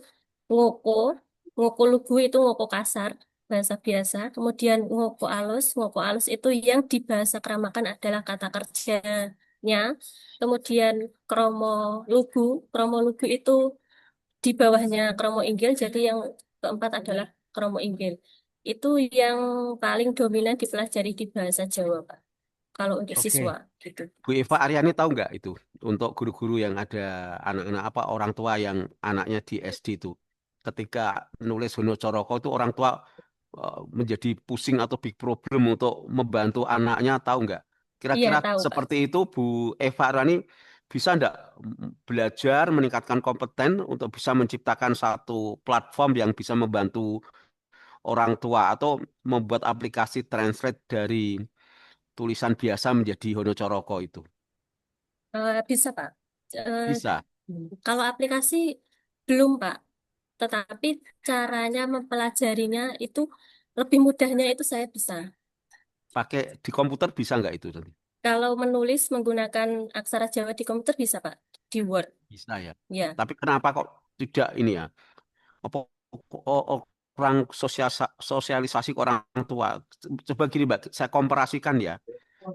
Speaker 2: ngoko, ngoko lugu itu ngoko kasar, bahasa biasa. Kemudian ngoko alus itu yang dibahasa keramakan adalah kata kerjanya. Kemudian kromo lugu itu di bawahnya kromo inggil, jadi yang keempat adalah kromo inggil. Itu yang paling dominan dipelajari di bahasa Jawa, Pak. Kalau untuk
Speaker 9: Oke.
Speaker 2: siswa, gitu.
Speaker 9: Bu Eva Aryani tahu nggak itu untuk guru-guru yang ada anak-anak apa orang tua yang anaknya di SD itu ketika nulis Hono Coroko itu orang tua menjadi pusing atau big problem untuk membantu anaknya tahu nggak?
Speaker 2: Iya,
Speaker 9: Kira-kira
Speaker 2: tahu, Pak.
Speaker 9: seperti itu Bu Eva Aryani bisa nggak belajar meningkatkan kompeten untuk bisa menciptakan satu platform yang bisa membantu orang tua atau membuat aplikasi translate dari tulisan biasa menjadi Hono Coroko itu?
Speaker 2: Bisa, Pak.
Speaker 9: Bisa.
Speaker 2: Kalau aplikasi belum, Pak. Tetapi caranya mempelajarinya itu lebih mudahnya itu saya bisa.
Speaker 9: Pakai di komputer bisa nggak itu nanti?
Speaker 2: Kalau menulis menggunakan aksara Jawa di komputer bisa, Pak. Di Word.
Speaker 9: Bisa ya.
Speaker 2: Ya.
Speaker 9: Tapi kenapa kok tidak ini ya? Apa orang sosialisasi ke orang tua? Coba gini Mbak, saya komparasikan ya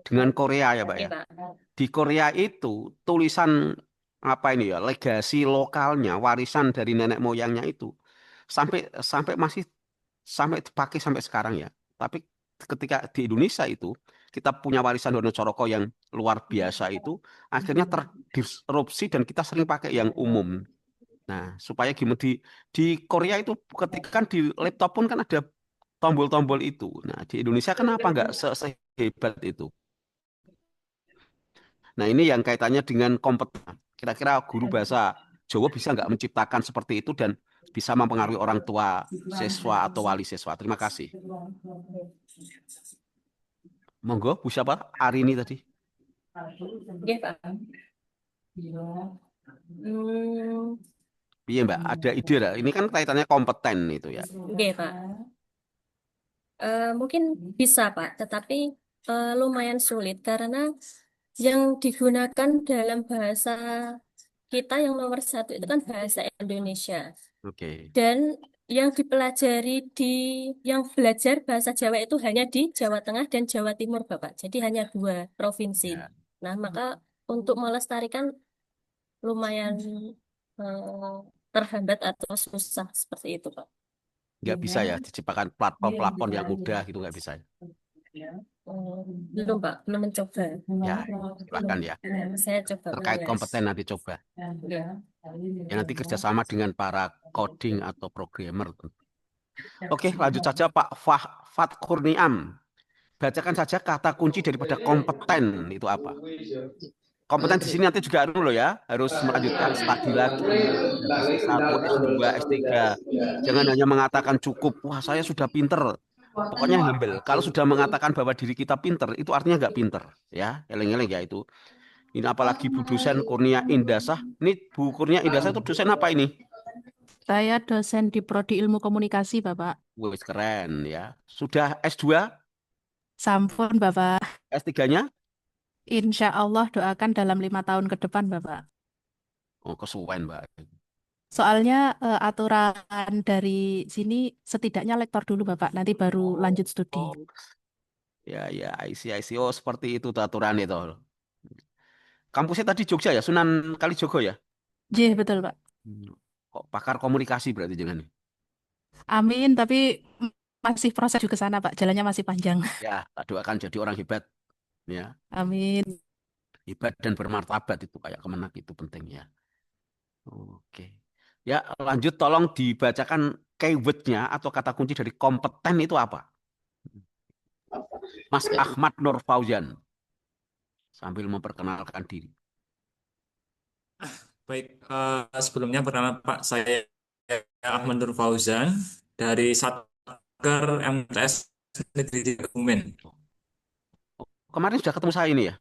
Speaker 9: dengan Korea ya Mbak
Speaker 2: Oke,
Speaker 9: ya.
Speaker 2: Pak.
Speaker 9: Di Korea itu tulisan apa ini ya, legasi lokalnya, warisan dari nenek moyangnya itu sampai sampai masih sampai dipakai sampai sekarang ya. Tapi ketika di Indonesia itu kita punya warisan Dono Coroko yang luar biasa itu akhirnya terdisrupsi dan kita sering pakai yang umum. Nah, supaya gimana di Korea itu ketika kan di laptop pun kan ada tombol-tombol itu. Nah, di Indonesia kenapa nggak sehebat itu? Nah, ini yang kaitannya dengan kompeten. Kira-kira guru bahasa Jawa bisa nggak menciptakan seperti itu dan bisa mempengaruhi orang tua siswa atau wali siswa. Terima kasih. Monggo, Bu siapa? Arini tadi.
Speaker 2: Oke, Pak.
Speaker 9: Iya, Mbak. Ada ide nggak? Ini kan kaitannya kompeten itu ya.
Speaker 2: Oke, Pak. Mungkin bisa, Pak. Tetapi lumayan sulit karena yang digunakan dalam bahasa kita yang nomor 1 itu kan bahasa Indonesia.
Speaker 9: Oke.
Speaker 2: Dan yang dipelajari yang belajar bahasa Jawa itu hanya di Jawa Tengah dan Jawa Timur, Bapak. Jadi hanya 2 provinsi.
Speaker 9: Ya.
Speaker 2: Nah, maka untuk melestarikan lumayan terhambat atau susah seperti itu, Pak.
Speaker 9: Nggak bisa ya diciptakan platform-platform yang mudah gitu nggak bisa.
Speaker 2: Belum, Pak. Belum mencoba.
Speaker 9: Ya, silakan ya.
Speaker 2: Saya coba
Speaker 9: Terkait
Speaker 2: menulis.
Speaker 9: kompeten nanti coba.
Speaker 2: Ya.
Speaker 9: Ya nanti kerjasama dengan para coding atau programmer. Oke, lanjut saja Pak Fat Kurniam. Bacakan saja kata kunci daripada kompeten itu apa? Kompeten di sini nanti juga dulu ya, harus melanjutkan studi lagi, S1, S2, S3. Jangan hanya mengatakan cukup, wah saya sudah pinter. Pokoknya humble. Kalau sudah mengatakan bahwa diri kita pinter, itu artinya nggak pinter. Ya, eleng-eleng ya itu. Ini apalagi Bu dosen Kurnia Indasah. Ini Bu Kurnia Indasah itu dosen apa ini?
Speaker 6: Saya dosen di Prodi Ilmu Komunikasi, Bapak.
Speaker 9: Wih, keren ya. Sudah S2?
Speaker 6: Sampun, Bapak.
Speaker 9: S3-nya?
Speaker 6: Insya Allah doakan dalam 5 tahun ke depan, Bapak.
Speaker 9: Oh, kesuwen, Mbak.
Speaker 6: Soalnya aturan dari sini setidaknya lektor dulu Bapak, nanti baru lanjut studi.
Speaker 9: Oh, ya, ya, I see. Oh, seperti itu tuh aturan itu. Kampusnya tadi Jogja ya, Sunan Kalijogo ya?
Speaker 6: J, betul Pak.
Speaker 9: Hmm. Kok pakar komunikasi berarti jangan.
Speaker 6: Amin, tapi masih proses juga ke sana Pak, jalannya masih panjang.
Speaker 9: Ya, tak doakan jadi orang hebat. Ya,
Speaker 6: Amin.
Speaker 9: hebat dan bermartabat itu kayak Kemenak itu penting ya. Oke. Ya, lanjut tolong dibacakan keywordnya atau kata kunci dari kompeten itu apa? Mas Ahmad Nur Fauzan sambil memperkenalkan diri.
Speaker 13: Baik, sebelumnya pertama Pak, saya Ahmad Nur Fauzan dari Satker MTS Negeri Kebumen.
Speaker 9: Kemarin sudah ketemu saya ini ya?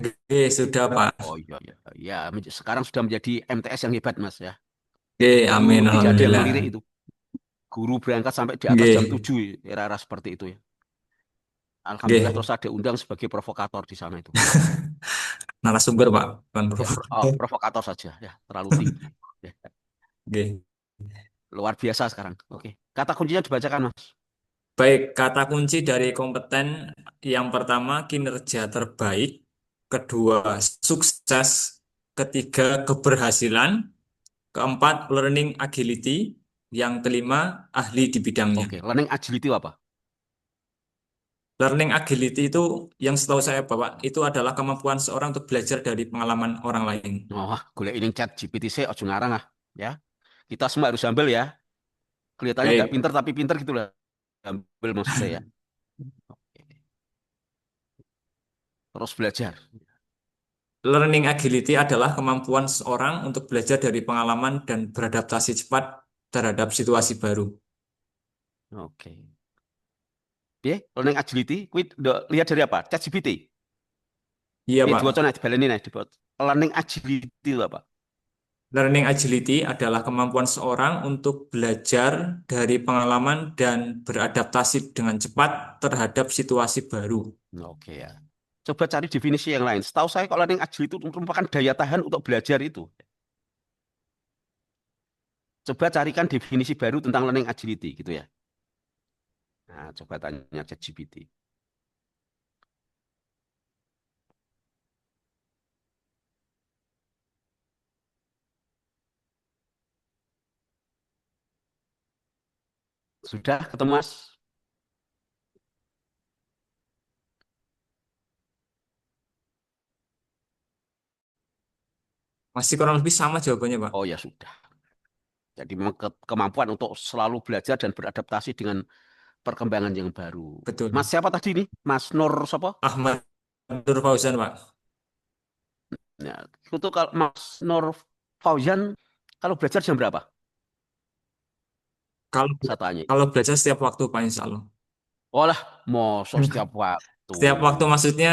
Speaker 13: Oke, sudah Pak.
Speaker 9: Oh iya, iya. Ya, sekarang sudah menjadi MTS yang hebat Mas ya.
Speaker 13: Oke, amin,
Speaker 9: Tidak ada yang
Speaker 13: alhamdulillah.
Speaker 9: melirik itu. Guru berangkat sampai di atas jam
Speaker 13: Oke,
Speaker 9: 7, era-era seperti itu ya. Alhamdulillah
Speaker 13: oke.
Speaker 9: terus ada undang sebagai provokator di sana itu.
Speaker 13: Narasumber Pak, bukan
Speaker 9: Ya,
Speaker 13: provokator.
Speaker 9: provokator saja ya, terlalu tinggi. Ya,
Speaker 13: Oke.
Speaker 9: luar biasa sekarang. Oke. Kata kuncinya dibacakan Mas.
Speaker 13: Baik, kata kunci dari kompeten yang pertama kinerja terbaik, kedua sukses, ketiga keberhasilan, keempat learning agility, yang kelima ahli di bidangnya.
Speaker 9: Oke, learning agility itu apa?
Speaker 13: Learning agility itu yang setahu saya Bapak, itu adalah kemampuan seorang untuk belajar dari pengalaman orang lain.
Speaker 9: Oh, golek ini chat GPT saya ojo ngarang ah, ya. Kita semua harus humble ya. Kelihatannya nggak
Speaker 13: Baik,
Speaker 9: pinter tapi pinter gitu lah. Humble maksud saya. Oke. Terus belajar.
Speaker 13: learning agility adalah kemampuan seorang untuk belajar dari pengalaman dan beradaptasi cepat terhadap situasi baru.
Speaker 9: Oke. Oke, learning agility, lihat dari apa? Chat GPT.
Speaker 13: Iya
Speaker 9: Ini
Speaker 13: Pak,
Speaker 9: diwaca nih, dibaleni nih, learning agility itu apa?
Speaker 13: learning agility adalah kemampuan seorang untuk belajar dari pengalaman dan beradaptasi dengan cepat terhadap situasi baru.
Speaker 9: Oke ya. Coba cari definisi yang lain. Setahu saya kalau learning agility itu merupakan daya tahan untuk belajar itu. Coba carikan definisi baru tentang learning agility gitu ya. Nah, coba tanya ChatGPT. Sudah ketemu Mas?
Speaker 13: Masih kurang lebih sama jawabannya Pak.
Speaker 9: Oh ya sudah. Jadi memang kemampuan untuk selalu belajar dan beradaptasi dengan perkembangan yang baru.
Speaker 13: Betul.
Speaker 9: Mas siapa tadi nih? Mas Nur siapa?
Speaker 13: Ahmad Nur Fauzan Pak.
Speaker 9: Ya, itu kalau Mas Nur Fauzan kalau belajar jam berapa?
Speaker 13: Kalau
Speaker 9: Saya tanya.
Speaker 13: kalau belajar setiap waktu Pak Insya Allah.
Speaker 9: Oh lah, mosok setiap waktu.
Speaker 13: Setiap waktu maksudnya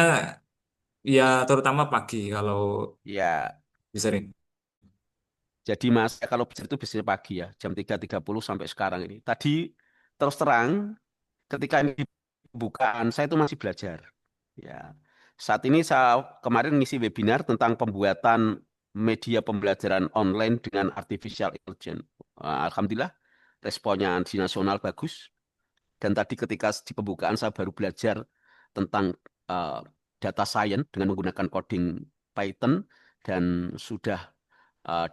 Speaker 13: ya terutama pagi kalau
Speaker 9: Ya,
Speaker 13: sering.
Speaker 9: jadi Mas kalau belajar itu biasanya pagi ya, jam 3.30 sampai sekarang ini. Tadi terus terang ketika ini bukaan saya itu masih belajar. Ya. Saat ini saya kemarin ngisi webinar tentang pembuatan media pembelajaran online dengan artificial intelligence. Alhamdulillah responnya di nasional bagus. Dan tadi ketika di pembukaan saya baru belajar tentang eh, data science dengan menggunakan coding Python dan sudah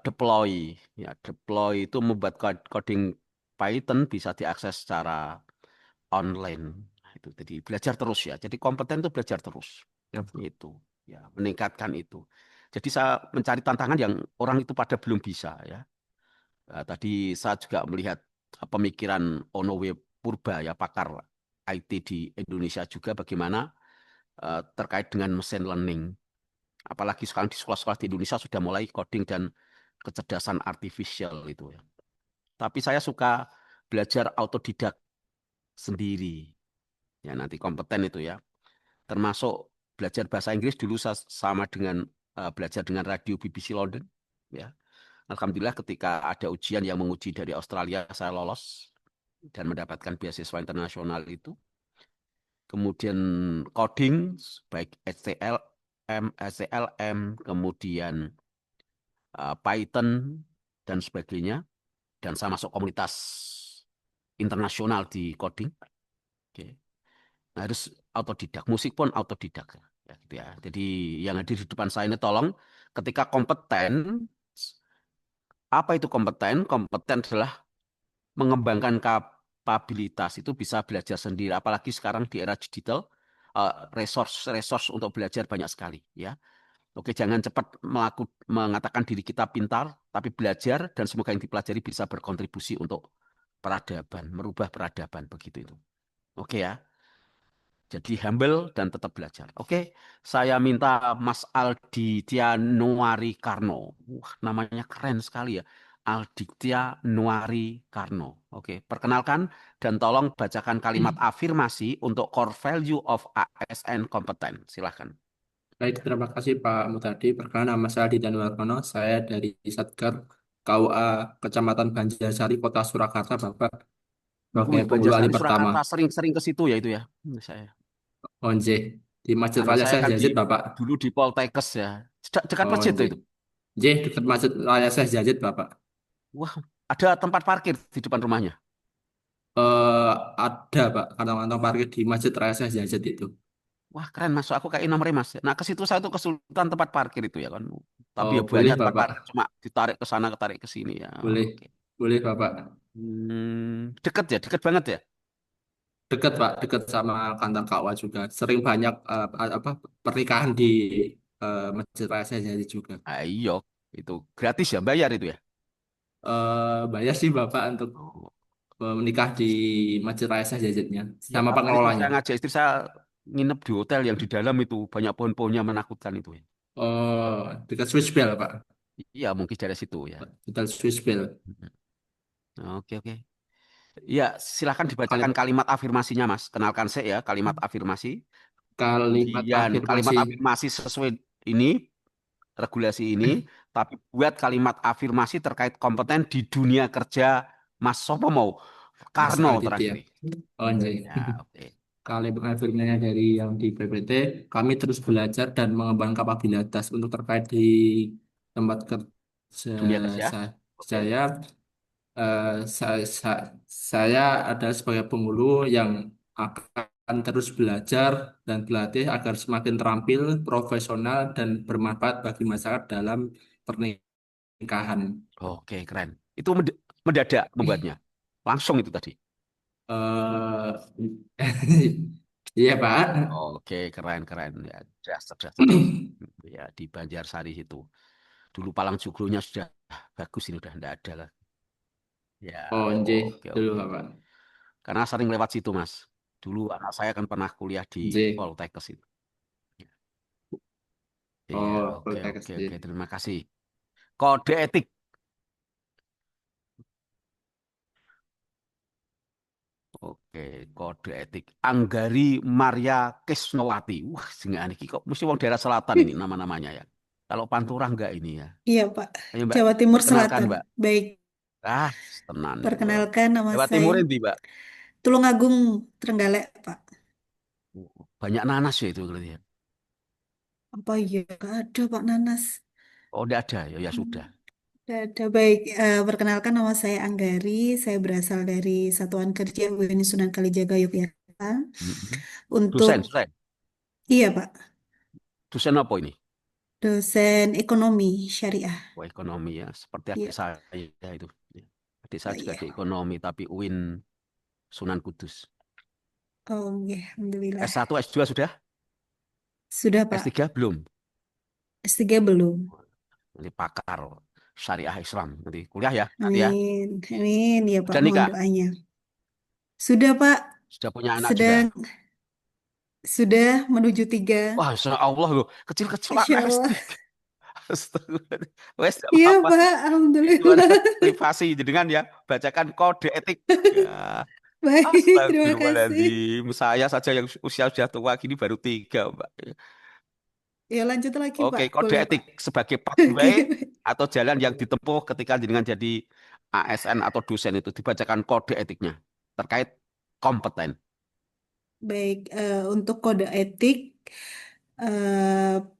Speaker 9: deploy. Ya, deploy itu membuat coding Python bisa diakses secara online. Itu jadi belajar terus ya. Jadi kompeten itu belajar terus.
Speaker 13: Ya,
Speaker 9: Itu ya, meningkatkan itu. Jadi saya mencari tantangan yang orang itu pada belum bisa ya. Tadi saya juga melihat pemikiran Onowe Purba ya, pakar IT di Indonesia juga bagaimana terkait dengan mesin learning. Apalagi sekarang di sekolah-sekolah di Indonesia sudah mulai coding dan kecerdasan artifisial itu ya. Tapi saya suka belajar autodidak sendiri. Ya nanti kompeten itu ya. Termasuk belajar bahasa Inggris dulu saya sama dengan belajar dengan radio BBC London ya. Alhamdulillah ketika ada ujian yang menguji dari Australia saya lolos dan mendapatkan beasiswa internasional itu. Kemudian coding baik HTML, kemudian Python dan sebagainya, dan saya masuk komunitas internasional di coding. Oke. Nah, harus autodidak, musik pun autodidak. Ya, gitu ya. Jadi yang hadir di depan saya ini tolong ketika kompeten, apa itu kompeten? Kompeten adalah mengembangkan kapabilitas itu bisa belajar sendiri. Apalagi sekarang di era digital, resource untuk belajar banyak sekali. Ya, oke, jangan cepat mengatakan diri kita pintar, tapi belajar dan semoga yang dipelajari bisa berkontribusi untuk peradaban, merubah peradaban begitu itu. Oke ya. Jadi humble dan tetap belajar. Oke, saya minta Mas Alditya Nuari Karno. Wah, namanya keren sekali ya. Alditya Nuari Karno. Oke, perkenalkan dan tolong bacakan kalimat afirmasi untuk core value of ASN kompeten. Silahkan.
Speaker 8: Baik, terima kasih Pak Mutadi. Perkenalkan nama saya Didan Warkono. Saya dari Satker KUA Kecamatan Banjarsari, Kota Surakarta, Bapak. Sebagai penghulu ahli
Speaker 9: Banjarsari
Speaker 8: pertama.
Speaker 9: Surakarta sering-sering ke situ ya itu ya. Saya.
Speaker 8: Onje di Masjid
Speaker 9: Anak
Speaker 8: Raya
Speaker 9: saya
Speaker 8: Syekh
Speaker 9: kan
Speaker 8: Zayed, Bapak.
Speaker 9: dulu di Poltekkes ya. Dekat masjid
Speaker 8: Onje.
Speaker 9: itu.
Speaker 8: Dekat Masjid Raya Syekh Zayed, Bapak.
Speaker 9: Wah, ada tempat parkir di depan rumahnya.
Speaker 8: Ada Pak, kantong-kantong parkir di Masjid Raya Syekh Zayed itu.
Speaker 9: Wah, keren Mas. Aku kayak nomornya Mas. Nah, ke situ saya tuh kesulitan tempat parkir itu ya kan. Tapi ya
Speaker 8: Boleh
Speaker 9: banyak tempat
Speaker 8: Bapak.
Speaker 9: parkir cuma ditarik ke sana, ketarik ke sini ya.
Speaker 8: Boleh.
Speaker 9: Oke.
Speaker 8: Boleh Bapak.
Speaker 9: Deket ya, deket banget ya.
Speaker 8: Dekat Pak, dekat sama kantor KUA juga. Sering banyak apa pernikahan di Masjid Raya Syekh Zayed juga.
Speaker 9: Iya, itu gratis ya, bayar itu ya.
Speaker 8: Bayar sih Bapak untuk menikah di Masjid Raya Syekh Zayednya
Speaker 9: Ya,
Speaker 8: sama
Speaker 9: apalagi kalau
Speaker 8: pengelolanya.
Speaker 9: saya ngajak istri saya nginep di hotel yang di dalam itu banyak pohon-pohonnya menakutkan itu ya.
Speaker 8: Dekat Swiss Bell Pak.
Speaker 9: Iya, mungkin dari situ ya.
Speaker 8: Hotel Swiss Bell.
Speaker 9: Oke, oke. Ya, silahkan dibacakan kalimat afirmasinya, Mas. Kenalkan saya ya, kalimat afirmasi.
Speaker 8: Kalimat
Speaker 9: Kemudian kalimat
Speaker 8: afirmasi.
Speaker 9: afirmasi sesuai ini, regulasi ini, tapi buat kalimat afirmasi terkait kompeten di dunia kerja Mas Sopo mau.
Speaker 8: Mas
Speaker 9: Karno
Speaker 8: Aditya.
Speaker 9: terakhir.
Speaker 8: Ya,
Speaker 9: oke.
Speaker 8: Kalimat afirmasinya dari yang di PPT, kami terus belajar dan mengembangkan kapabilitas untuk terkait di tempat kerja
Speaker 9: Dunia kerja.
Speaker 8: saya. Saya adalah sebagai penghulu yang akan terus belajar dan berlatih agar semakin terampil, profesional, dan bermanfaat bagi masyarakat dalam pernikahan.
Speaker 9: Oke, keren. Itu mendadak membuatnya. Langsung itu tadi.
Speaker 8: Iya, Pak.
Speaker 9: Oke, keren. Ya, cerdas. Ya, di Banjarsari itu. Dulu Palang Joglonya sudah bagus, ini udah enggak ada lah. Ya, oke.
Speaker 8: Dulu, Pak.
Speaker 9: Karena sering lewat situ, Mas. Dulu anak saya kan pernah kuliah di Poltekkes itu. Iya, oke. Terima kasih. Kode etik. Oke, kode etik. Anggari Maria Krisnawati. Wah, singa ini kok mesti wong daerah selatan ini nama-namanya ya. Kalau Pantura enggak ini ya.
Speaker 14: Iya, Pak.
Speaker 9: Ayo, Mbak.
Speaker 14: Jawa Timur
Speaker 9: Perkenalkan,
Speaker 14: Selatan.
Speaker 9: Mbak.
Speaker 14: Baik.
Speaker 9: Tenan.
Speaker 14: Perkenalkan nama
Speaker 9: Jawa
Speaker 14: saya
Speaker 9: Timur ini, Mbak.
Speaker 14: Tulungagung, Trenggalek, Pak.
Speaker 9: Banyak nanas ya itu berarti ya.
Speaker 14: Apa iya? Gak ada, Pak Nanas.
Speaker 9: Oh, enggak ada. Ya sudah.
Speaker 14: Gak ada. Baik. Perkenalkan nama saya Anggari. Saya berasal dari Satuan Kerja UIN Sunan Kalijaga, Yogyakarta. Untuk
Speaker 9: Dosen.
Speaker 14: Iya, Pak.
Speaker 9: Dosen apa ini?
Speaker 14: Dosen ekonomi syariah.
Speaker 9: Oh, ekonomi ya. Seperti adik
Speaker 14: Iya.
Speaker 9: saya itu. Adik saya juga
Speaker 14: iya.
Speaker 9: di ekonomi, tapi UIN Sunan Kudus.
Speaker 14: Oh, iya. Alhamdulillah.
Speaker 9: S1, S2 sudah?
Speaker 14: Sudah, Pak.
Speaker 9: S3 belum?
Speaker 14: S3 belum.
Speaker 9: Nanti pakar syariah Islam. Nanti kuliah ya? Nanti ya.
Speaker 14: Amin. Ya, Pak.
Speaker 9: Sudah
Speaker 14: Mohon
Speaker 9: nikah?
Speaker 14: doanya. Sudah, Pak.
Speaker 9: Sudah punya anak
Speaker 14: Sedang
Speaker 9: juga?
Speaker 14: Sudah menuju 3.
Speaker 9: Wah, insya Allah loh. Kecil-kecil
Speaker 14: Insya
Speaker 9: anak
Speaker 14: Allah.
Speaker 9: SD. Astagfirullah. Wes,
Speaker 14: Iya,
Speaker 9: apa?
Speaker 14: Pak.
Speaker 9: Itu
Speaker 14: Alhamdulillah.
Speaker 9: ada privasi dengan ya. Bacakan kode etik. Ya.
Speaker 14: Baik, terima kasih.
Speaker 9: Astagfirullahaladzim. Saya saja yang usia sudah tua gini baru 3, Mbak.
Speaker 14: Ya, lanjut lagi,
Speaker 9: Oke,
Speaker 14: Pak.
Speaker 9: kode
Speaker 14: Boleh,
Speaker 9: etik
Speaker 14: Pak.
Speaker 9: sebagai
Speaker 14: Oke,
Speaker 9: pathway
Speaker 14: baik.
Speaker 9: atau jalan yang ditempuh ketika dengan jadi ASN atau dosen itu dibacakan kode etiknya terkait kompeten.
Speaker 14: Baik, untuk kode etik,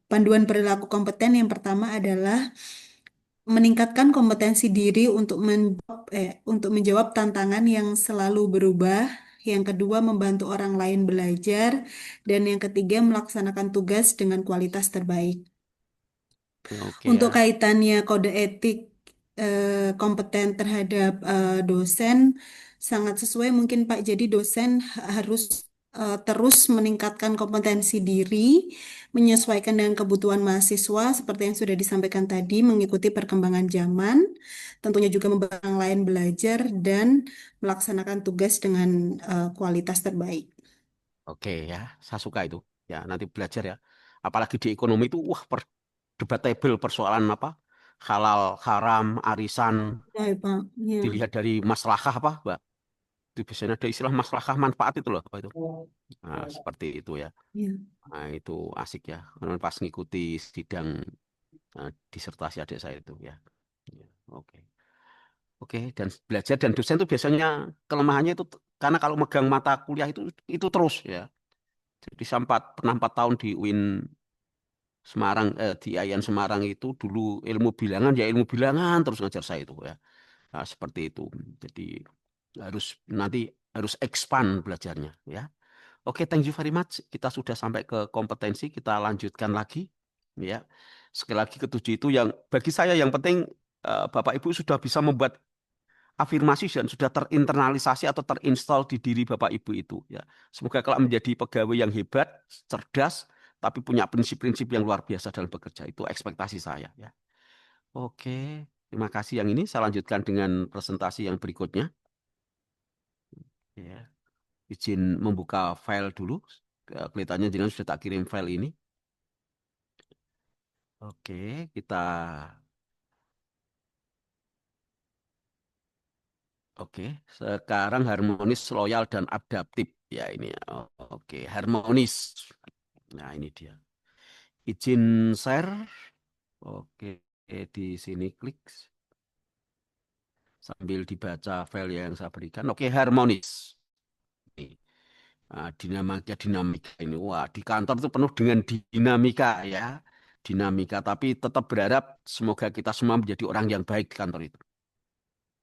Speaker 14: panduan perilaku kompeten yang pertama adalah meningkatkan kompetensi diri untuk menjawab tantangan yang selalu berubah. Yang kedua, membantu orang lain belajar. Dan yang ketiga, melaksanakan tugas dengan kualitas terbaik.
Speaker 9: Oke
Speaker 14: Untuk
Speaker 9: ya.
Speaker 14: kaitannya kode etik kompeten terhadap dosen sangat sesuai mungkin Pak. Jadi dosen harus terus meningkatkan kompetensi diri, menyesuaikan dengan kebutuhan mahasiswa seperti yang sudah disampaikan tadi, mengikuti perkembangan zaman, tentunya juga membantu orang lain belajar dan melaksanakan tugas dengan kualitas terbaik.
Speaker 9: Oke ya, saya suka itu. Ya, nanti belajar ya. Apalagi di ekonomi itu, wah, debatable persoalan apa? Halal, haram, arisan,
Speaker 14: Ya, Pak. Ya.
Speaker 9: dilihat dari maslahah apa, Mbak? Itu biasanya ada istilah maslahah manfaat itu loh, apa itu? Nah, seperti itu ya.
Speaker 14: Ya.
Speaker 9: Nah, itu asik ya. Karena pas ngikuti sidang disertasi adik saya itu ya. Ya, oke. Oke, dan belajar dan dosen itu biasanya kelemahannya itu karena kalau megang mata kuliah itu terus ya. Jadi sempat pernah 4 tahun di UIN Semarang, di IAIN Semarang itu dulu ilmu bilangan ya ilmu bilangan terus ngajar saya itu ya. Nah, seperti itu. Jadi nanti harus expand belajarnya ya. Oke, thank you very much. Kita sudah sampai ke kompetensi, kita lanjutkan lagi ya. Sekali lagi ketujuh itu yang bagi saya yang penting Bapak Ibu sudah bisa membuat afirmasi dan sudah terinternalisasi atau terinstall di diri Bapak Ibu itu ya. Semoga kelak menjadi pegawai yang hebat, cerdas, tapi punya prinsip-prinsip yang luar biasa dalam bekerja. Itu ekspektasi saya ya. Oke, terima kasih yang ini. Saya lanjutkan dengan presentasi yang berikutnya. Ya. Izin membuka file dulu. Kelihatannya jenengan sudah tak kirim file ini. Oke, kita Oke, sekarang harmonis, loyal, dan adaptif. Ya ini, oke, harmonis. Nah ini dia. Izin share. Oke, di sini klik. Sambil dibaca file yang saya berikan. Oke, harmonis. Nah, dinamika ini. Wah, di kantor itu penuh dengan dinamika ya. Dinamika, tapi tetap berharap semoga kita semua menjadi orang yang baik di kantor itu.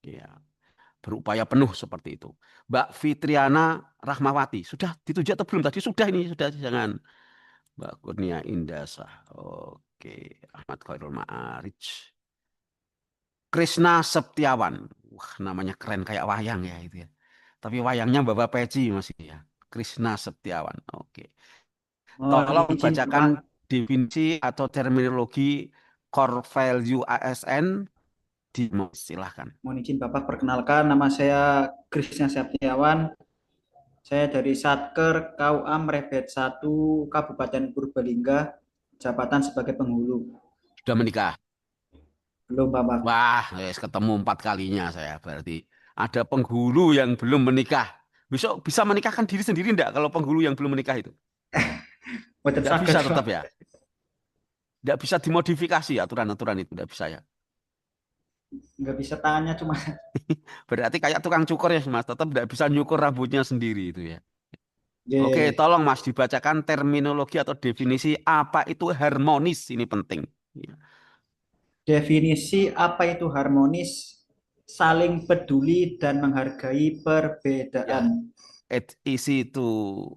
Speaker 9: Ya. Berupaya penuh seperti itu. Mbak Fitriana Rahmawati, sudah dituju atau belum tadi? Sudah ini, sudah jangan. Mbak Kurnia Indasah, oke. Ahmad Khairul Ma'arij. Krisna Septiawan, wah namanya keren kayak wayang ya itu ya. Tapi wayangnya Bapak Peci masih ya. Krisna Septiawan, oke. Tolong
Speaker 15: Izin
Speaker 9: bacakan
Speaker 15: Pak,
Speaker 9: definisi atau terminologi core value ASN silahkan.
Speaker 15: mohon izin Bapak perkenalkan, nama saya Krisna Septiawan. Saya dari Satker KUA Merebet 1 Kabupaten Purbalingga, jabatan sebagai penghulu.
Speaker 9: Sudah menikah?
Speaker 15: Belum Bapak.
Speaker 9: Wah, ketemu 4 kalinya saya berarti. Ada penghulu yang belum menikah. Besok bisa menikahkan diri sendiri enggak kalau penghulu yang belum menikah itu? Enggak bisa tetap ya? Enggak bisa dimodifikasi aturan-aturan itu, enggak bisa ya?
Speaker 15: Nggak bisa tangannya cuma.
Speaker 9: Berarti kayak tukang cukur ya Mas, tetap enggak bisa nyukur rambutnya sendiri itu ya.
Speaker 15: Yeah.
Speaker 9: Oke, tolong Mas dibacakan terminologi atau definisi apa itu harmonis, ini penting.
Speaker 15: Definisi apa itu harmonis? Saling peduli dan menghargai perbedaan.
Speaker 9: Ya. It's easy to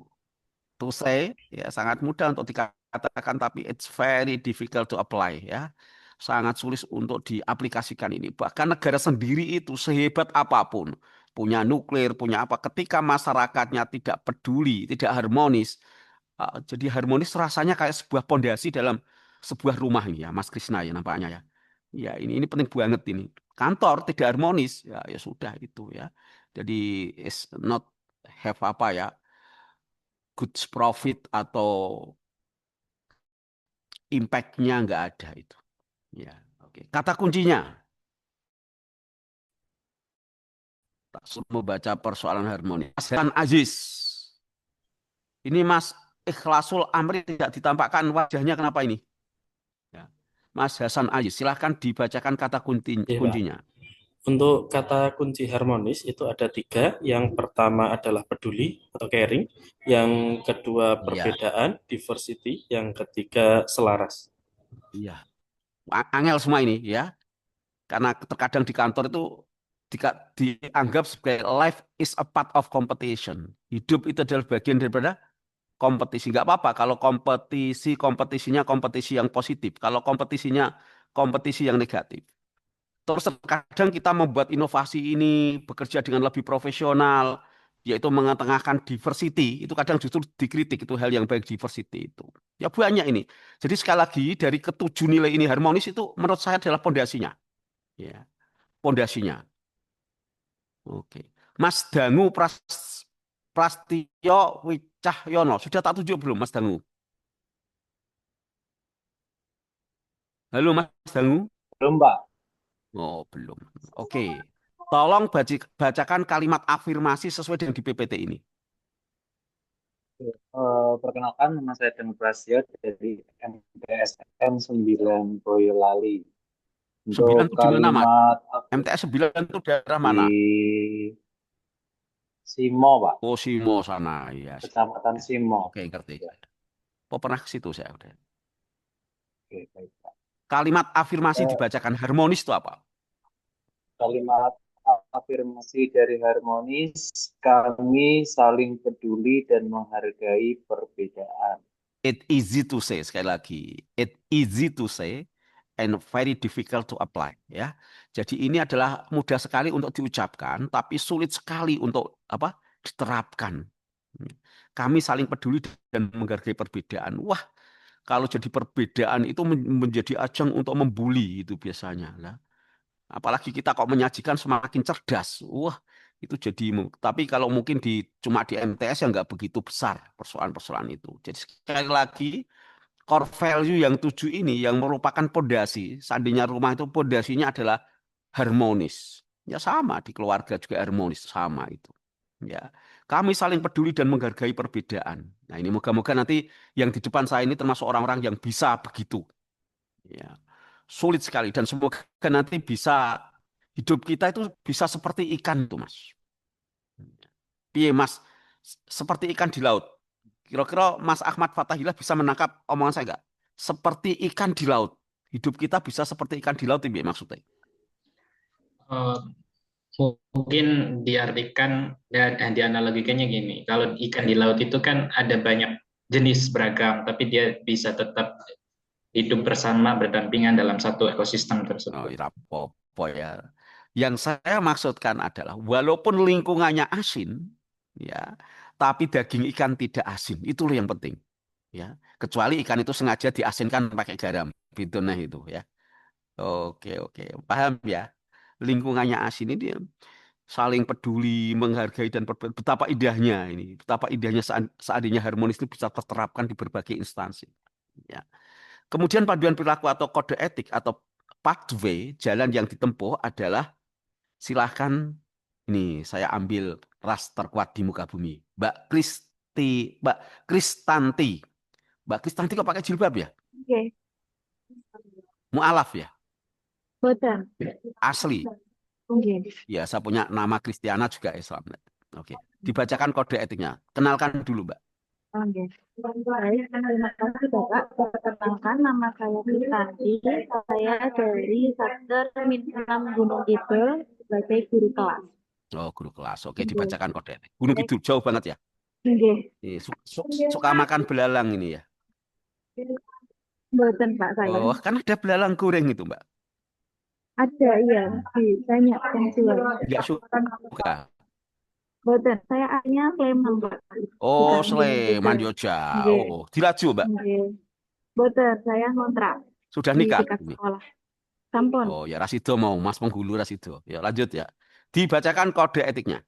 Speaker 9: say, ya sangat mudah untuk dikatakan, tapi it's very difficult to apply ya. Sangat sulit untuk diaplikasikan ini. Bahkan negara sendiri itu sehebat apapun, punya nuklir, punya apa, ketika masyarakatnya tidak peduli, tidak harmonis, jadi harmonis rasanya kayak sebuah pondasi dalam sebuah rumah ini ya, Mas Krisna ya nampaknya ya. Ya ini penting banget ini. Kantor tidak harmonis, ya sudah itu ya. Jadi is not have apa ya, good profit atau impact-nya nggak ada itu. Ya, oke. Kata kuncinya. Tak membaca persoalan harmonis. Mas Hasan Aziz. Ini Mas Ikhlasul Amri tidak ditampakkan wajahnya, kenapa ini? Ya. Mas Hasan Aziz, silahkan dibacakan kata kuncinya.
Speaker 16: Untuk kata kunci harmonis itu ada 3. Yang pertama adalah peduli atau caring. Yang kedua perbedaan, diversity. Yang ketiga selaras.
Speaker 9: Iya. Angel semua ini ya. Karena terkadang di kantor itu dianggap sebagai life is a part of competition. Hidup itu adalah bagian daripada kompetisi. Nggak apa-apa kalau kompetisinya kompetisi yang positif. Kalau kompetisinya kompetisi yang negatif. Terus terkadang kita membuat inovasi ini bekerja dengan lebih profesional, yaitu mengetengahkan diversity, itu kadang justru dikritik, itu hal yang baik diversity itu. Ya banyak ini. Jadi sekali lagi dari ketujuh nilai ini harmonis itu menurut saya adalah pondasinya. Ya, pondasinya. Oke. Mas Dangu Prastio Wicahyono, sudah tak tunjuk belum Mas Dangu? Halo Mas Dangu?
Speaker 4: Belum, Pak.
Speaker 9: Oh, belum. Oke. Tolong bacakan kalimat afirmasi sesuai dengan di PPT ini.
Speaker 4: Perkenalkan, nama saya Dangu Prastio dari MTSN 9 Boyolali.
Speaker 9: 9
Speaker 4: Untuk
Speaker 9: itu di mana, Mas?
Speaker 4: kalimat
Speaker 9: MTS 9 itu daerah mana?
Speaker 4: di Simo, Pak.
Speaker 9: Oh, Simo sana. Iya.
Speaker 4: Kecamatan Simo.
Speaker 9: Oke, ngerti. Oh, pernah ke situ saya udah.
Speaker 4: Oke, baik, Pak.
Speaker 9: Kalimat afirmasi dibacakan harmonis itu apa?
Speaker 4: Kalimat afirmasi dari harmonis, kami saling peduli dan menghargai perbedaan.
Speaker 9: It easy to say, sekali lagi. It easy to say and very difficult to apply. Ya, jadi ini adalah mudah sekali untuk diucapkan, tapi sulit sekali untuk diterapkan. Kami saling peduli dan menghargai perbedaan. Wah, kalau jadi perbedaan itu menjadi ajang untuk membuli itu biasanya. Lah. Apalagi kita kok menyajikan semakin cerdas. Wah, itu jadi. Tapi kalau mungkin cuma di MTS yang nggak begitu besar persoalan-persoalan itu. Jadi sekali lagi, core value yang 7 ini yang merupakan pondasi. Seandainya rumah itu pondasinya adalah harmonis. Ya sama, di keluarga juga harmonis. Sama itu. Ya, kami saling peduli dan menghargai perbedaan. Nah ini moga-moga nanti yang di depan saya ini termasuk orang-orang yang bisa begitu. Ya. Sulit sekali dan semoga nanti bisa hidup kita itu bisa seperti ikan itu Mas. Piye Mas, seperti ikan di laut. Kira-kira Mas Ahmad Fatahillah bisa menangkap omongan saya enggak? Seperti ikan di laut. Hidup kita bisa seperti ikan di laut itu maksudnya.
Speaker 10: Mungkin diartikan dan dianalogikannya gini, kalau ikan di laut itu kan ada banyak jenis beragam, tapi dia bisa tetap hidup bersama berdampingan dalam satu ekosistem tersebut.
Speaker 9: Ya. Yang saya maksudkan adalah walaupun lingkungannya asin, ya, tapi daging ikan tidak asin. Itulah yang penting. Ya, kecuali ikan itu sengaja diasinkan pakai garam. Bidunah itu ya. Oke, paham ya. Lingkungannya asin ini saling peduli, menghargai dan betapa indahnya ini. Betapa indahnya seandainya harmonis itu bisa terterapkan di berbagai instansi. Ya. Kemudian panduan perilaku atau kode etik atau pathway, jalan yang ditempuh adalah silahkan, ini saya ambil ras terkuat di muka bumi. Mbak Kristanti. Mbak Kristanti kok pakai jilbab ya?
Speaker 12: Oke.
Speaker 9: Mu'alaf ya?
Speaker 12: Betul.
Speaker 9: Asli?
Speaker 12: Oke.
Speaker 9: Ya, saya punya nama Kristiana juga Islam. Oke. Dibacakan kode etiknya. Kenalkan dulu, Mbak.
Speaker 12: Oke. Baik, terima kasih Bapak. Perkenalkan, nama saya Kristanti. Saya dari Satker Min-6 Gunung Kidul sebagai guru kelas.
Speaker 9: Oh, guru kelas. Oke, dibacakan kode etik. Gunung Kidul jauh banget ya?
Speaker 12: Oke.
Speaker 9: Suka makan belalang ini ya?
Speaker 12: Betul Pak saya.
Speaker 9: Oh, kan ada belalang goreng itu, Mbak.
Speaker 12: Ada, iya. Banyak yang jual.
Speaker 9: Enggak suka.
Speaker 12: Betul, saya aslinya Sleman, Mbak.
Speaker 9: Oh,
Speaker 12: Bukan
Speaker 9: Sleman
Speaker 12: Gunung
Speaker 9: yo
Speaker 12: Kidul.
Speaker 9: jauh. Dilaju, Mbak.
Speaker 12: Betul, saya ngontrak
Speaker 9: Sudah
Speaker 12: di
Speaker 9: nikah?
Speaker 12: dekat sekolah. Sampun.
Speaker 9: Oh, ya Rasido mau, Mas Penghulu Rasido. Ya, lanjut ya. Dibacakan kode etiknya.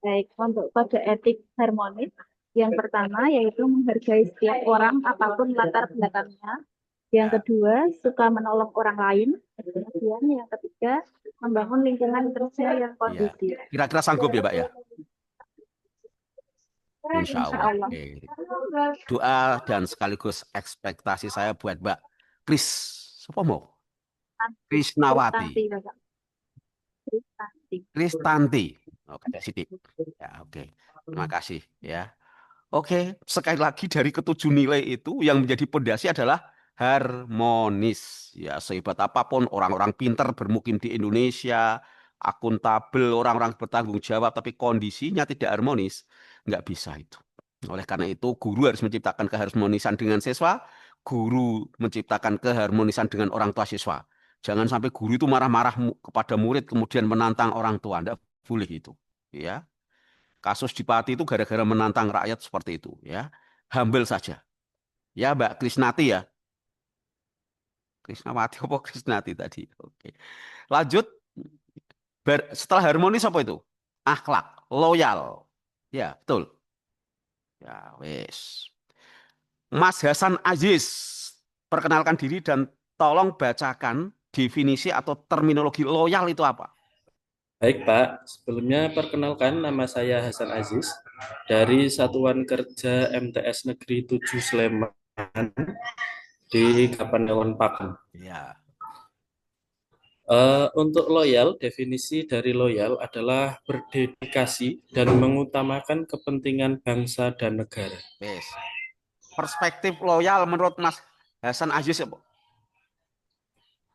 Speaker 12: Baik, untuk kode etik harmonis, yang pertama yaitu menghargai setiap orang apapun latar belakangnya. Yang kedua, suka menolong orang lain. Kemudian yang ketiga, membangun lingkungan kerja yang kondusif.
Speaker 9: Kira-kira sanggup ya, Mbak ya? Insya Allah. Oke. Doa dan sekaligus ekspektasi saya buat Mbak Kris. Siapa mau? Krisnawati. Kristanti. Oke, Siti. Ya, oke. Terima kasih ya. Oke, sekali lagi dari ketujuh nilai itu yang menjadi pondasi adalah harmonis. Ya, sehebat apapun orang-orang pintar bermukim di Indonesia, akuntabel, orang-orang bertanggung jawab, tapi kondisinya tidak harmonis, nggak bisa itu. Oleh karena itu, guru harus menciptakan keharmonisan dengan siswa, guru menciptakan keharmonisan dengan orang tua siswa. Jangan sampai guru itu marah-marah kepada murid, kemudian menantang orang tua. Nggak boleh itu. Ya. Kasus di Pati itu gara-gara menantang rakyat seperti itu. Ya. Humble saja. Ya, Mbak Krisnati ya. Krisnawati apa Krisnati tadi? Oke. Lanjut. Setelah harmonis apa itu? Akhlak, loyal. Ya, betul. Ya, wes. Mas Hasan Aziz, perkenalkan diri dan tolong bacakan definisi atau terminologi loyal itu apa?
Speaker 16: Baik Pak, sebelumnya perkenalkan nama saya Hasan Aziz dari Satuan Kerja MTS Negeri 7 Sleman di Kapanewon Pakem.
Speaker 9: Ya.
Speaker 16: Untuk loyal, definisi dari loyal adalah berdedikasi dan mengutamakan kepentingan bangsa dan negara.
Speaker 9: Wes. Perspektif loyal menurut Mas Hasan Aziz apa?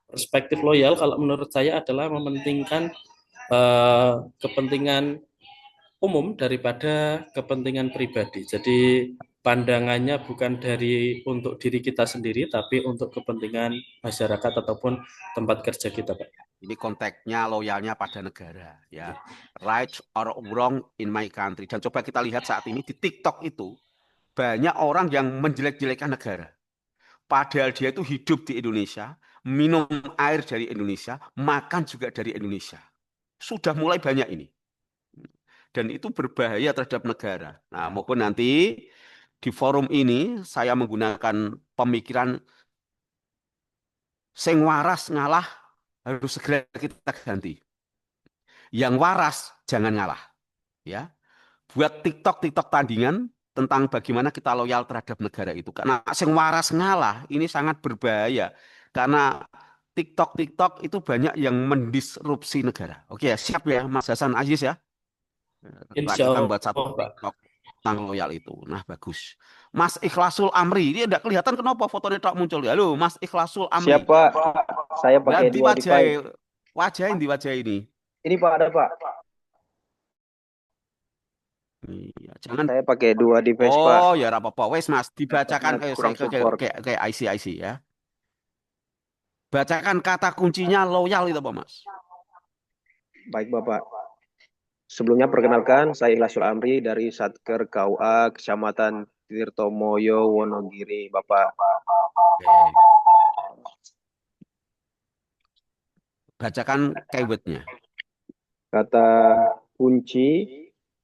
Speaker 16: Perspektif loyal kalau menurut saya adalah mementingkan kepentingan umum daripada kepentingan pribadi. Jadi pandangannya bukan untuk diri kita sendiri, tapi untuk kepentingan masyarakat ataupun tempat kerja kita, Pak.
Speaker 9: Ini konteksnya loyalnya pada negara, ya. Right or wrong in my country. Dan coba kita lihat saat ini di TikTok itu banyak orang yang menjelek-jelekan negara. Padahal dia itu hidup di Indonesia, minum air dari Indonesia, makan juga dari Indonesia. Sudah mulai banyak ini. Dan itu berbahaya terhadap negara. Nah, maupun nanti di forum ini saya menggunakan pemikiran sing waras ngalah harus segera kita ganti. Yang waras jangan ngalah. Ya. Buat TikTok tandingan tentang bagaimana kita loyal terhadap negara itu. Karena sing waras ngalah ini sangat berbahaya. Karena TikTok itu banyak yang mendisrupsi negara. Oke, siap ya Mas Hasan Aziz ya.
Speaker 16: Insya
Speaker 9: Kita buat satu
Speaker 16: Allah, Pak.
Speaker 9: TikTok tentang loyal itu. Nah, bagus. Mas Ikhlasul Amri, ini tidak kelihatan kenapa fotonya tak muncul. Halo, Mas Ikhlasul Amri.
Speaker 17: Siapa? Saya pakai
Speaker 9: Ganti
Speaker 17: dua
Speaker 9: wajah,
Speaker 17: device.
Speaker 9: wajah ini.
Speaker 17: Ini Pak ada Pak.
Speaker 9: Iya, jangan.
Speaker 17: Saya pakai dua device Pak.
Speaker 9: Oh, ya apa-apa. Wes Mas, dibacakan
Speaker 17: Kurang support.
Speaker 9: kayak IC ya. Bacakan kata kuncinya loyal itu Pak Mas.
Speaker 17: Baik Bapak. Sebelumnya perkenalkan, saya Ikhlasul Amri dari Satker KUA Kecamatan Tirtomoyo, Wonogiri, Bapak.
Speaker 9: Oke. Bacakan keywordnya.
Speaker 17: Kata kunci,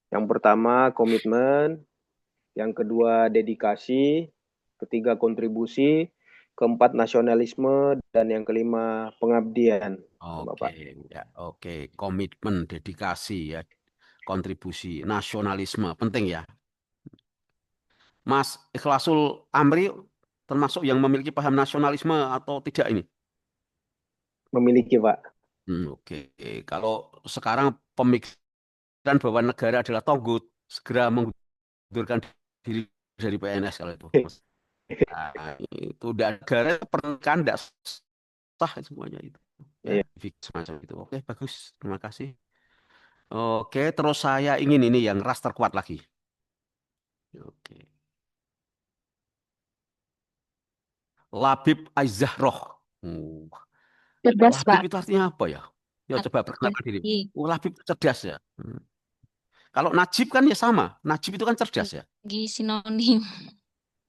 Speaker 17: yang pertama komitmen, yang kedua dedikasi, ketiga kontribusi, keempat nasionalisme, dan yang kelima pengabdian. Bapak.
Speaker 9: Ya, oke. Komitmen, dedikasi ya, kontribusi, nasionalisme penting ya. Mas Ikhlasul Amri termasuk yang memiliki paham nasionalisme atau tidak ini?
Speaker 17: Memiliki, Pak.
Speaker 9: Oke. Kalau sekarang pemikiran bahwa negara adalah togut, segera mengundurkan diri dari PNS kalau itu. Nah, itu negara pernikahan tidak sah semuanya itu. Ya, semacam itu. Oke, bagus. Terima kasih. Oke, terus saya ingin ini yang ras terkuat lagi. Oke. Labib Aizahroh.
Speaker 18: Cerdas,
Speaker 9: Labib
Speaker 18: Pak.
Speaker 9: itu artinya apa ya? Ya coba perkenalkan diri. Labib cerdas ya. Kalau Najib kan ya sama. Najib itu kan cerdas ya.
Speaker 18: Sinonim.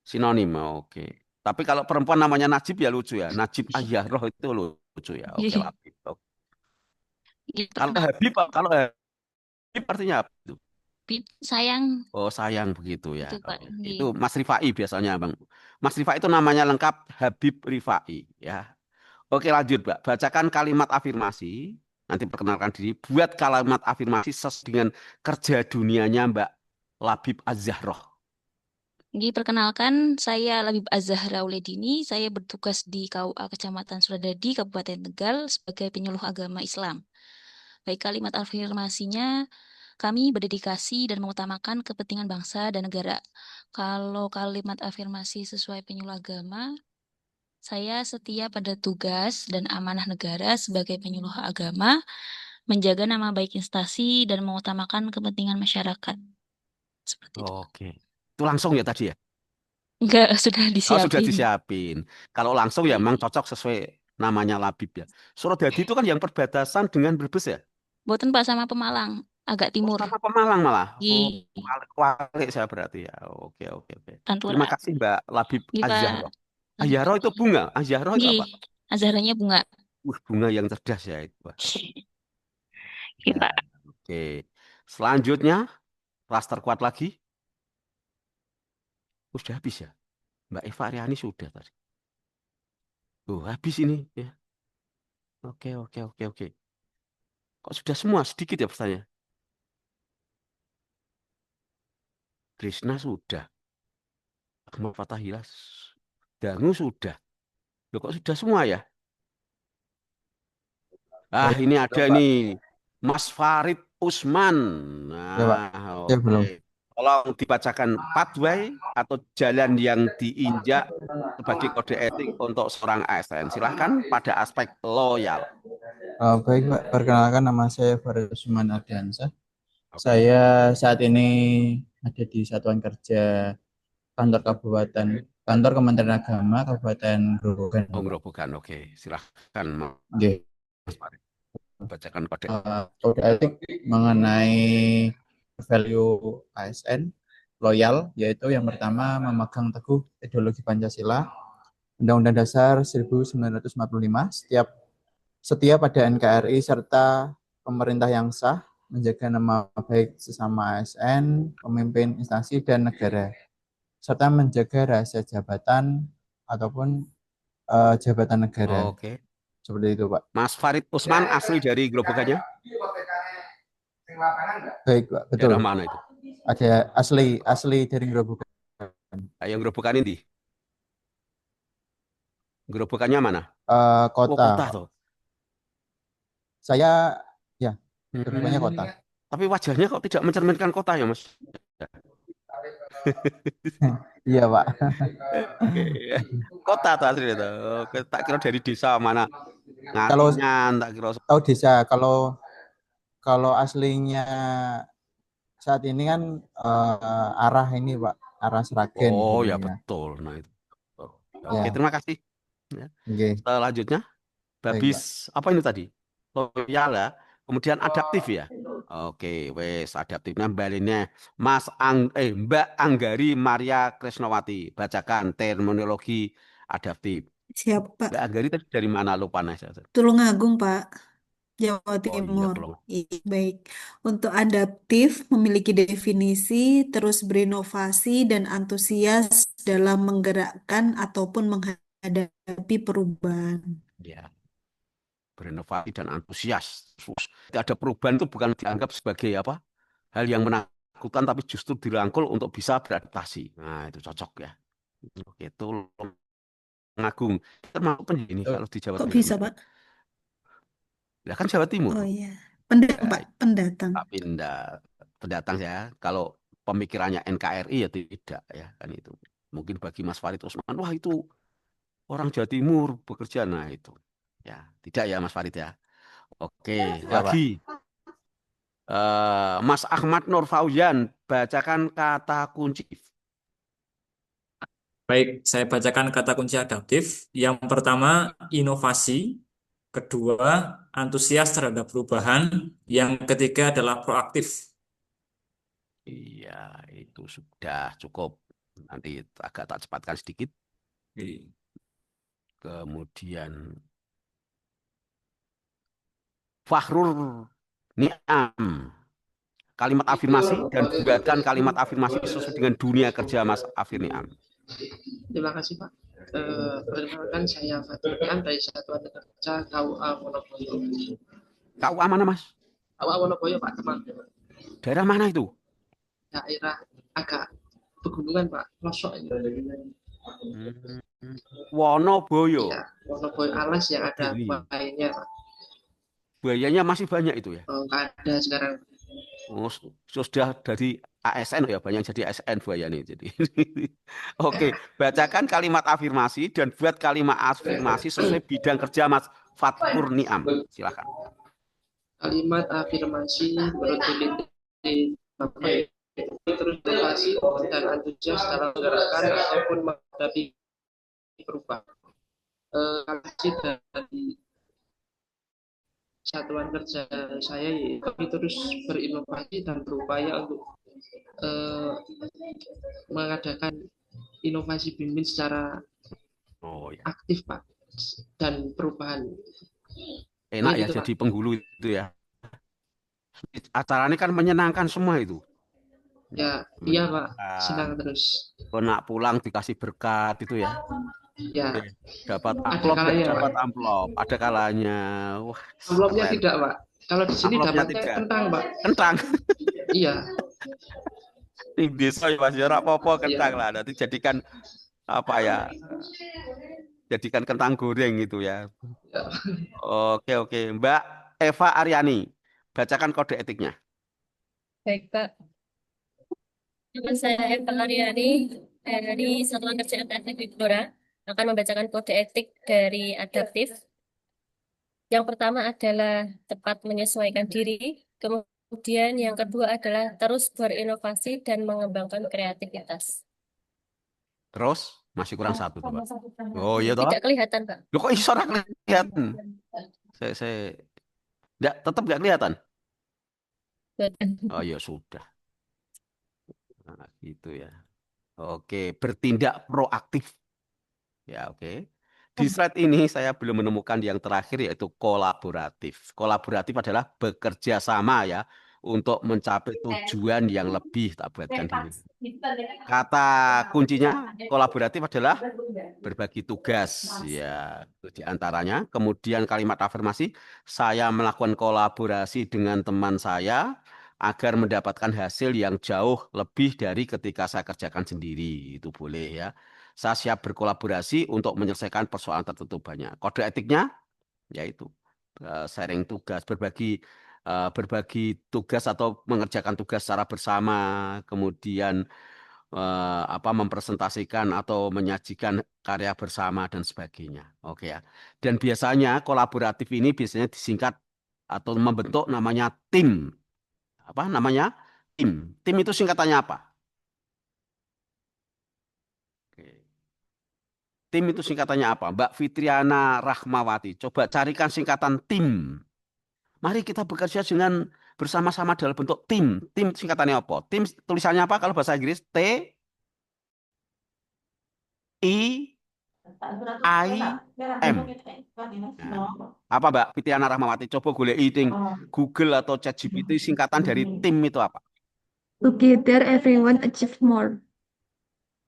Speaker 9: Sinonim, oke. Tapi kalau perempuan namanya Najib ya lucu ya. Najib Aizahroh itu lucu ya. Oke, Labib. Kalau Habib artinya apa itu?
Speaker 18: Sayang.
Speaker 9: Oh, sayang begitu ya.
Speaker 18: Itu, Pak.
Speaker 9: Itu Mas Rifai biasanya, Bang. Mas Rifai itu namanya lengkap Habib Rifai ya. Oke, lanjut, Mbak. Bacakan kalimat afirmasi. Nanti perkenalkan diri. Buat kalimat afirmasi sesuai dengan kerja dunianya Mbak Labib Az-Zahroh.
Speaker 18: Perkenalkan, saya Labib Az-Zahra Uledini. Saya bertugas di KUA Kecamatan Suradadi, Kabupaten Tegal sebagai penyuluh agama Islam. Baik, kalimat afirmasinya, kami berdedikasi dan mengutamakan kepentingan bangsa dan negara. Kalau kalimat afirmasi sesuai penyuluh agama, Saya setia pada tugas dan amanah negara sebagai penyuluh agama, menjaga nama baik instansi dan mengutamakan kepentingan masyarakat. Seperti itu.
Speaker 9: Oke. Itu langsung ya tadi ya?
Speaker 18: Enggak, sudah
Speaker 9: Oh, sudah
Speaker 18: disiapin.
Speaker 9: disiapin. Kalau langsung ya memang cocok sesuai namanya Labib ya. Suradadi itu kan yang perbatasan dengan Brebes ya?
Speaker 18: Boten Pak sama Pemalang, agak
Speaker 9: Oh,
Speaker 18: timur.
Speaker 9: sama Pemalang malah. Oh,
Speaker 18: Di
Speaker 9: Kualik saya berarti ya. Oke, oke, oke. Terima
Speaker 18: Pantura.
Speaker 9: kasih Mbak Labib
Speaker 18: Di Pak.
Speaker 9: Azahro. Azahro itu bunga. Azahro itu
Speaker 18: Di
Speaker 9: apa?
Speaker 18: Azharanya bunga.
Speaker 9: Bunga yang cerdas ya itu. Wah.
Speaker 18: Iya,
Speaker 9: Ya,
Speaker 18: Pak.
Speaker 9: oke. Selanjutnya, klaster kuat lagi. Sudah habis ya? Mbak Eva Aryani sudah tadi. Oh, habis ini ya. Oke, oke, oke, oke. Kok sudah semua? Sedikit ya pertanyaan. Krishna sudah. Ahmad Fatahillah. Dangu sudah. Loh, kok sudah semua ya? Ah,
Speaker 19: Baik,
Speaker 9: ini ada
Speaker 19: belum, Pak.
Speaker 9: nih. Mas Farid Usman.
Speaker 19: Ya, Pak.
Speaker 9: Nah,
Speaker 19: Ya,
Speaker 9: oke.
Speaker 19: belum.
Speaker 9: Tolong dibacakan pathway atau jalan yang diinjak sebagai kode etik untuk seorang ASN. Silahkan pada aspek loyal.
Speaker 19: Baik, Pak. Perkenalkan, nama saya Farid Usman Ardiansyah. Saya saat ini ada di Satuan Kerja Kantor Kementerian Agama Kabupaten Grobogan.
Speaker 9: Oh, Grobogan. Oke, silahkan
Speaker 19: Oke.
Speaker 9: Mas Farid. Bacakan kode.
Speaker 19: Kode etik mengenai value ASN loyal, yaitu yang pertama memegang teguh ideologi Pancasila, Undang-Undang Dasar 1945, setia pada NKRI serta pemerintah yang sah, menjaga nama baik sesama ASN, pemimpin instansi dan negara, serta menjaga rahasia jabatan ataupun jabatan negara.
Speaker 9: Oke.
Speaker 19: Seperti itu, Pak.
Speaker 9: Mas Farid Usman asli dari Grobogannya?
Speaker 19: Baik, Pak. Betul.
Speaker 9: Daerah mana itu?
Speaker 19: Ada asli dari Grobogan.
Speaker 9: Yang Grobogan ini? Grobogannya mana?
Speaker 19: Kota.
Speaker 9: Oh, kota tuh.
Speaker 19: Saya ya, Grobogannya kota.
Speaker 9: Tapi wajahnya kok tidak mencerminkan kota ya, Mas?
Speaker 19: Iya, Pak.
Speaker 9: Oke. Kota tuh asli itu. Oke, tak kira dari desa mana?
Speaker 19: Kalau
Speaker 9: Ngatingan, tak kira.
Speaker 19: tahu desa, kalau aslinya saat ini kan arah ini, Pak, arah Sragen.
Speaker 9: Oh
Speaker 19: gitu
Speaker 9: ya
Speaker 19: ya.
Speaker 9: betul. Nah itu.
Speaker 19: Ya.
Speaker 9: Oke, terima kasih. Ya.
Speaker 19: Oke.
Speaker 9: Selanjutnya,
Speaker 19: Baik,
Speaker 9: Babis apa ini tadi? Loyal ya. Kemudian adaptif ya. Oke, wes adaptif. Nah, balinnya Mbak Anggari Maria Krisnawati. Bacakan terminologi adaptif.
Speaker 14: Siap, Pak.
Speaker 9: Mbak Anggari tadi dari mana lupa nih?
Speaker 14: Tulungagung, Pak. Jawa
Speaker 9: Oh iya,
Speaker 14: Timur.
Speaker 9: tolong.
Speaker 14: Baik. Untuk adaptif memiliki definisi, terus berinovasi dan antusias dalam menggerakkan ataupun menghadapi perubahan.
Speaker 9: Ya, berinovasi dan antusias. Tidak ada perubahan itu bukan dianggap sebagai apa? Hal yang menakutkan, tapi justru dirangkul untuk bisa beradaptasi. Nah, itu cocok ya. Oke, Tulungagung. Termasuk ini kalau di Jawa
Speaker 14: Kok
Speaker 9: Timur.
Speaker 14: bisa, Pak?
Speaker 9: Ya kan Jawa Timur.
Speaker 14: Oh iya. Pendatang, Pak. Pendatang.
Speaker 9: Pak pendatang ya. Kalau pemikirannya NKRI ya tidak ya kan itu. Mungkin bagi Mas Farid Usman, wah itu orang Jawa Timur bekerja. Nah itu ya tidak ya Mas Farid ya. Oke,
Speaker 19: Ya, Pak.
Speaker 9: lagi Mas Ahmad Nur Fauzian, bacakan kata kunci.
Speaker 13: Baik, saya bacakan kata kunci adaptif. Yang pertama, inovasi. Kedua, antusias terhadap perubahan. Yang ketiga adalah proaktif.
Speaker 9: Iya, itu sudah cukup. Nanti agak tak cepatkan sedikit. Kemudian Fakhrur Ni'am. Kalimat afirmasi dan buatkan kalimat afirmasi sesuai dengan dunia kerja Mas Afir Ni'am.
Speaker 20: Terima kasih, Pak. Perkenalkan saya Fatirkan dari Satuan Kerja KUA Wonoboyo.
Speaker 9: KUA mana, Mas?
Speaker 20: KUA Wonoboyo, Pak, teman.
Speaker 9: Daerah mana itu?
Speaker 20: Daerah agak pegunungan, Pak. Pelosok ini.
Speaker 9: Wonoboyo.
Speaker 20: Ya, Wonoboyo alas yang ada buayanya, Pak.
Speaker 9: Buayanya masih banyak itu ya?
Speaker 20: Oh, nggak ada sekarang.
Speaker 9: Oh, sudah dari ASN ya, banyak jadi ASN buaya nih. Jadi, oke, bacakan kalimat afirmasi dan buat kalimat afirmasi sesuai bidang kerja Mas Fatkur Niam. Silakan.
Speaker 20: Kalimat afirmasi menurut PPT Bapak terus motivasi dan antusias dalam menggerakkan ataupun menghadapi perubahan. Kalimat dari satuan kerja saya yaitu kami terus berinovasi dan berupaya untuk mengadakan inovasi BIMBIN secara aktif Pak dan perubahan.
Speaker 9: Enak ya
Speaker 20: Gitu,
Speaker 9: jadi
Speaker 20: Pak.
Speaker 9: penghulu itu ya. Acara ini kan menyenangkan semua itu.
Speaker 20: Ya, iya Pak, senang terus.
Speaker 9: Nak pulang dikasih berkat itu ya.
Speaker 20: Ya,
Speaker 9: Dapat
Speaker 20: ada
Speaker 9: amplop,
Speaker 20: kalanya
Speaker 9: dapat
Speaker 20: Pak.
Speaker 9: amplop, ada kalanya. Wah,
Speaker 20: Amplopnya
Speaker 9: keren.
Speaker 20: tidak Pak. Kalau di sini
Speaker 9: Amplopnya
Speaker 20: dapatnya
Speaker 9: tidak.
Speaker 20: kentang Pak.
Speaker 9: Kentang.
Speaker 20: Iya.
Speaker 9: Di desa ya Mas, ya ora apa-apa kentang
Speaker 20: Iya.
Speaker 9: lah. Nanti jadikan apa ya? Jadikan kentang goreng gitu ya.
Speaker 20: Ya.
Speaker 9: Oke. Mbak Eva Aryani, bacakan kode etiknya.
Speaker 2: Baik, Pak. Nama saya Eva Aryani dari Satuan Kerja Adaptif Victoria akan membacakan kode etik dari adaptif. Yang pertama adalah tepat menyesuaikan diri, kemudian yang kedua adalah terus berinovasi dan mengembangkan kreativitas.
Speaker 9: Terus masih kurang satu tuh, Pak. Oh iya toh?
Speaker 2: Tidak kelihatan, Pak.
Speaker 9: Loh kok iso ora kelihatan? Saya tetap nggak kelihatan. Oh ya sudah. Nah, gitu ya. Oke, bertindak proaktif. Ya, oke. Di slide ini saya belum menemukan yang terakhir yaitu kolaboratif. Kolaboratif adalah bekerja sama ya untuk mencapai tujuan yang lebih, tak buatkan di sini. Kata kuncinya kolaboratif adalah berbagi tugas ya, itu diantaranya. Kemudian kalimat afirmasi, saya melakukan kolaborasi dengan teman saya agar mendapatkan hasil yang jauh lebih dari ketika saya kerjakan sendiri. Itu boleh ya. Saya siap berkolaborasi untuk menyelesaikan persoalan tertentu banyak. Kode etiknya yaitu sharing tugas, berbagi tugas atau mengerjakan tugas secara bersama, kemudian mempresentasikan atau menyajikan karya bersama dan sebagainya. Oke ya. Dan biasanya kolaboratif ini biasanya disingkat atau membentuk namanya tim. Apa namanya? Tim. Tim itu singkatannya apa? Oke. Tim itu singkatannya apa? Mbak Fitriana Rahmawati. Coba carikan singkatan tim. Mari kita bekerja dengan bersama-sama dalam bentuk tim. Tim singkatannya apa? Tim tulisannya apa kalau bahasa Inggris? T I M. Nah, apa Mbak Fitriana Rahmawati? Coba golek ing Google atau ChatGPT singkatan dari tim itu apa?
Speaker 12: Together everyone achieve more.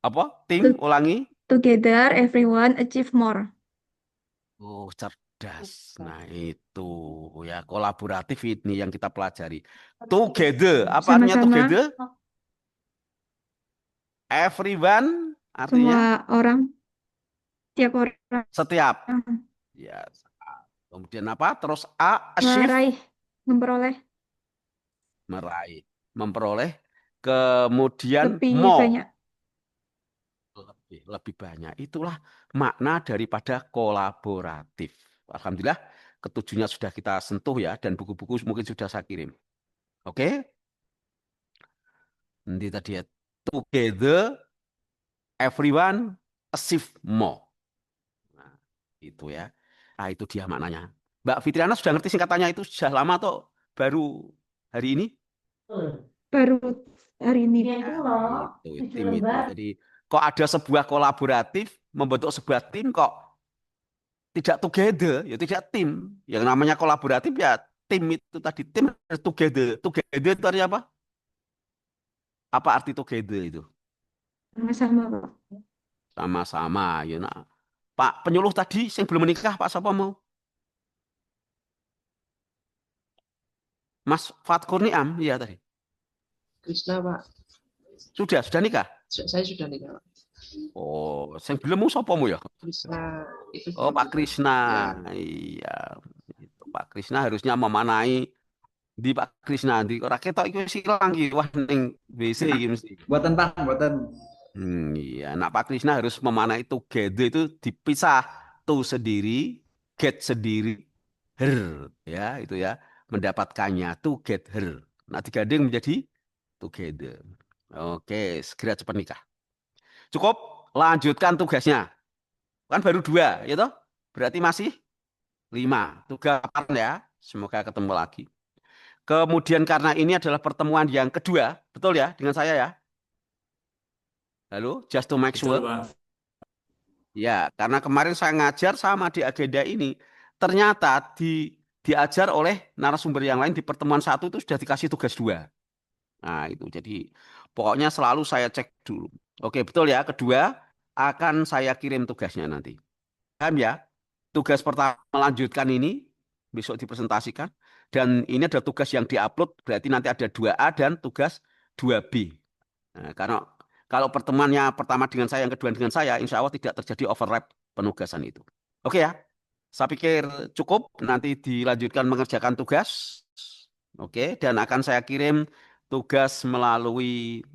Speaker 9: Apa? Tim, ulangi.
Speaker 12: Together everyone achieve more.
Speaker 9: Oh, cerdas. Nah, itu ya kolaboratif ini yang kita pelajari. Together, apa artinya
Speaker 12: Sama-sama.
Speaker 9: together? Everyone artinya
Speaker 12: Semua orang. Tiap orang.
Speaker 9: setiap. Ya. Kemudian apa? Terus achieve.
Speaker 12: Meraih. Memperoleh.
Speaker 9: Meraih. Memperoleh. Kemudian
Speaker 12: Lebih
Speaker 9: more.
Speaker 12: banyak.
Speaker 9: Lebih banyak. Itulah makna daripada kolaboratif. Alhamdulillah, ketujuhnya sudah kita sentuh ya, dan buku-buku mungkin sudah saya kirim. Oke? Nanti tadi ya, together, everyone, achieve more. Nah, itu ya. Nah, itu dia maknanya. Mbak Fitriana sudah ngerti singkatannya itu sudah lama atau baru hari ini?
Speaker 12: Baru hari ini.
Speaker 9: Nah, itu tim itu. Jadi, kok ada sebuah kolaboratif, membentuk sebuah tim kok tidak together, ya tidak tim. Yang namanya kolaboratif ya tim itu tadi, tim together. Together itu artinya apa? Apa arti together itu?
Speaker 12: Sama-sama, Pak.
Speaker 9: Sama-sama. Ya, nah. Pak penyuluh tadi yang belum menikah, Pak siapa mau? Mas Fatkur Niam, iya tadi.
Speaker 20: Krishna Pak.
Speaker 9: Sudah nikah?
Speaker 20: Saya sudah nikah Pak.
Speaker 9: Oh, yang belum mau siapa mau ya?
Speaker 20: Krishna itu.
Speaker 9: Oh, Pak Krishna. Ya. Iya. Itu, Pak Krishna harusnya memanai Di Pak Krisna di ora ketok iku silang iki wah ning WC iki mesti.
Speaker 15: Buatan Pak, buatan.
Speaker 9: Iya, nah Pak Krisna harus memanai together itu dipisah, tuh sendiri, get sendiri, her, ya itu ya, mendapatkannya together. Nah digandeng menjadi together. Oke, segera cepat nikah. Cukup, lanjutkan tugasnya. Kan baru 2, ya toh? Berarti masih 5. Tugas ya, semoga ketemu lagi. Kemudian karena ini adalah pertemuan yang kedua, betul ya dengan saya ya? Halo, just to make
Speaker 13: Betul,
Speaker 9: sure.
Speaker 13: Pak.
Speaker 9: Ya, karena kemarin saya ngajar sama di agenda ini, ternyata diajar oleh narasumber yang lain di pertemuan 1 itu sudah dikasih tugas 2. Nah, itu jadi pokoknya selalu saya cek dulu. Oke, betul ya. Kedua, akan saya kirim tugasnya nanti. Paham ya? Tugas pertama melanjutkan ini, besok dipresentasikan. Dan ini ada tugas yang diupload, berarti nanti ada 2A dan tugas 2B. Nah, karena kalau pertemuannya pertama dengan saya, yang kedua dengan saya, insya Allah tidak terjadi overlap penugasan itu. Oke ya, saya pikir cukup. Nanti dilanjutkan mengerjakan tugas. Oke, dan akan saya kirim tugas melalui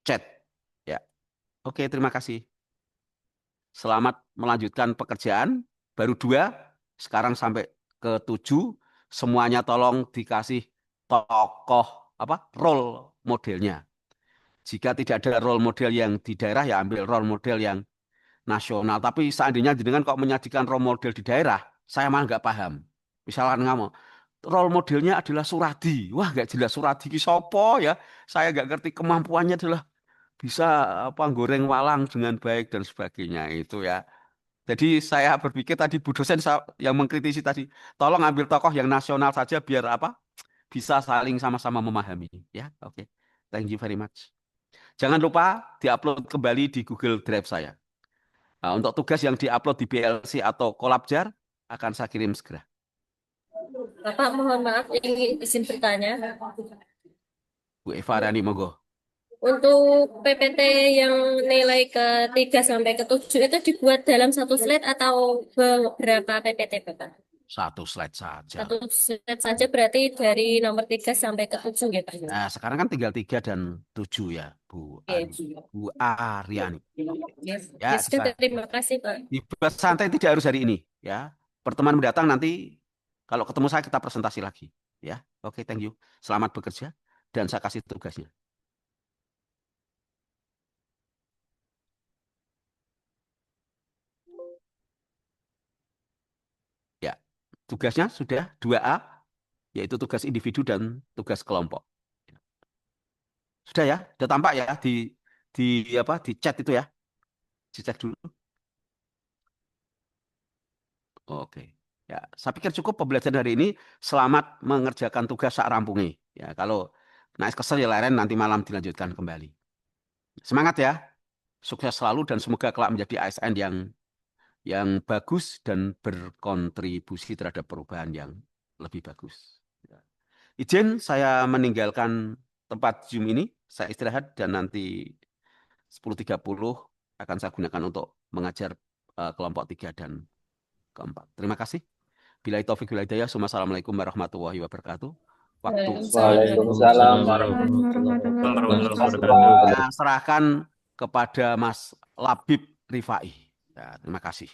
Speaker 9: chat. Ya, oke, terima kasih. Selamat melanjutkan pekerjaan. Baru 2, sekarang sampai ke 7. Semuanya tolong dikasih tokoh apa role modelnya. Jika tidak ada role model yang di daerah, ya ambil role model yang nasional. Tapi seandainya jenengan kok menyajikan role model di daerah, saya malah nggak paham. Misalkan kamu, role modelnya adalah Suradi. Wah, nggak jelas Suradi ki sopo ya. Saya nggak ngerti kemampuannya adalah bisa apa goreng walang dengan baik dan sebagainya itu ya. Jadi saya berpikir tadi Bu dosen yang mengkritisi tadi, tolong ambil tokoh yang nasional saja biar apa? Bisa saling sama-sama memahami ya. Oke. Thank you very much. Jangan lupa diupload kembali di Google Drive saya. Nah, untuk tugas yang diupload di BLC atau Kolabjar akan saya kirim segera.
Speaker 2: Bapak, mohon maaf, ingin izin bertanya.
Speaker 9: Bu Eva Rani, monggo.
Speaker 2: Untuk PPT yang nilai ke-3 sampai ke-7 itu dibuat dalam satu slide atau beberapa PPT, Bapak?
Speaker 9: Satu slide saja.
Speaker 2: Satu slide saja berarti dari nomor 3 sampai ke-7 ya, Pak?
Speaker 9: Nah, sekarang kan tinggal 3 dan 7 ya, Bu Ani. Bu Ariani.
Speaker 2: Yes.
Speaker 9: Ya,
Speaker 2: Ya sudah, terima kasih, Pak.
Speaker 9: dibuat santai tidak harus hari ini ya. Pertemuan mendatang nanti kalau ketemu saya kita presentasi lagi ya. Oke, thank you. Selamat bekerja dan saya kasih tugasnya. Ya, tugasnya sudah 2A, yaitu tugas individu dan tugas kelompok. Sudah ya, sudah tampak ya di apa di chat itu ya. Dicek dulu. Oke. Ya, saya pikir cukup pembelajaran hari ini. Selamat mengerjakan tugas sak rampungi. Ya, kalau naik kesel ya leren nanti malam dilanjutkan kembali. Semangat ya. Sukses selalu dan semoga kelak menjadi ASN yang bagus dan berkontribusi terhadap perubahan yang lebih bagus. Ya. Izin saya meninggalkan tempat Zoom ini. Saya istirahat dan nanti 10.30 akan saya gunakan untuk mengajar kelompok 3 dan keempat. Terima kasih. Bila taufik wal hidayah. Assalamualaikum warahmatullahi wabarakatuh. Waktu
Speaker 17: Waalaikumsalam warahmatullahi wabarakatuh.
Speaker 9: saya serahkan kepada Mas Labib Rifai. Ya, terima kasih.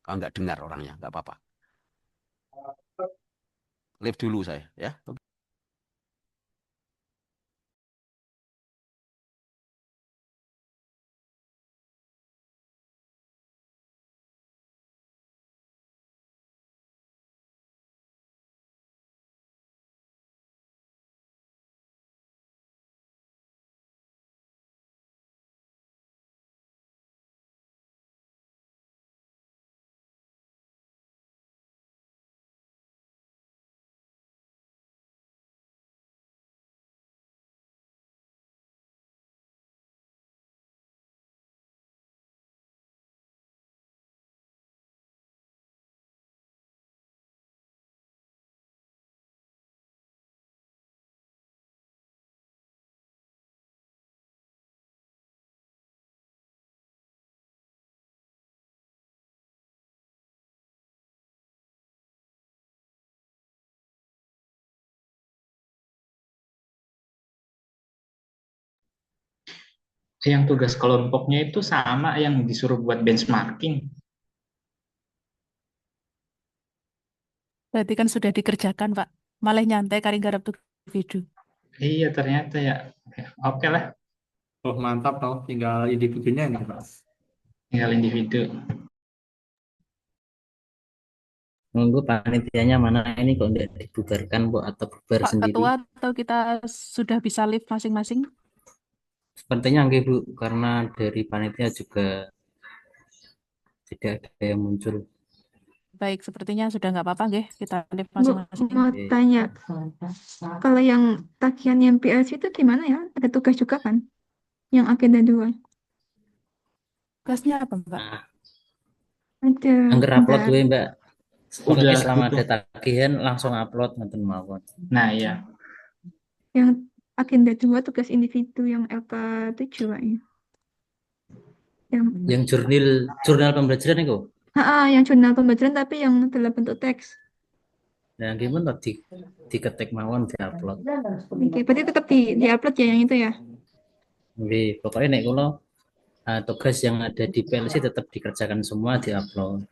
Speaker 9: Kalau nggak dengar orangnya, nggak apa-apa. Live dulu saya, ya.
Speaker 10: Yang tugas kelompoknya itu sama yang disuruh buat benchmarking.
Speaker 6: Berarti kan sudah dikerjakan, Pak. Malah nyantai kari garap tuh video.
Speaker 10: Iya ternyata ya. Oke lah,
Speaker 8: Oh mantap toh, tinggal individunya ini Pak.
Speaker 10: tinggal individu.
Speaker 11: Nunggu panitianya mana ini kok tidak dibubarkan Bu atau bubar
Speaker 6: Pak
Speaker 11: sendiri?
Speaker 6: Ketua, atau kita sudah bisa live masing-masing?
Speaker 11: Sepertinya enggak Bu, karena dari panitia juga tidak ada yang muncul.
Speaker 6: Baik, sepertinya sudah nggak apa-apa, nggih. Kita live
Speaker 12: Bu,
Speaker 6: masing-masing.
Speaker 12: mau tanya, kalau yang tagihan yang PLC itu gimana ya? Ada tugas juga kan? Yang agenda 2.
Speaker 6: Tugasnya apa, Mbak?
Speaker 12: Ada,
Speaker 11: Angger upload
Speaker 12: bentar.
Speaker 11: gue Mbak. Pokoknya
Speaker 10: Udah,
Speaker 11: selama
Speaker 10: gitu.
Speaker 11: ada tagihan langsung upload ngoten mawon.
Speaker 10: Nah iya,
Speaker 12: Yang agenda 2 tugas individu yang LK7 kayaknya.
Speaker 11: Yang jurnal pembelajaran itu.
Speaker 12: Yang jurnal pembelajaran tapi yang dalam bentuk teks.
Speaker 11: Nah, gimana diketik mawon diupload.
Speaker 12: Oke, berarti tetap di-upload ya yang itu ya?
Speaker 11: Nggih, pokoknya nek kula tugas yang ada di PLC tetap dikerjakan semua diupload.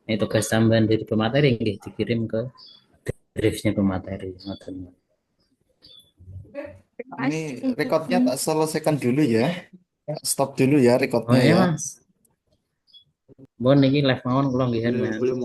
Speaker 11: Ini tugas tambahan dari pemateri nggih dikirim ke drive-nya pemateri. Ngoten.
Speaker 7: Ini rekodnya tak selesaikan dulu ya. Stop dulu ya
Speaker 11: Oh
Speaker 7: rekodnya
Speaker 11: iya
Speaker 7: ya.
Speaker 11: Mas. Bon niki live mawon kula nggih.
Speaker 8: Boleh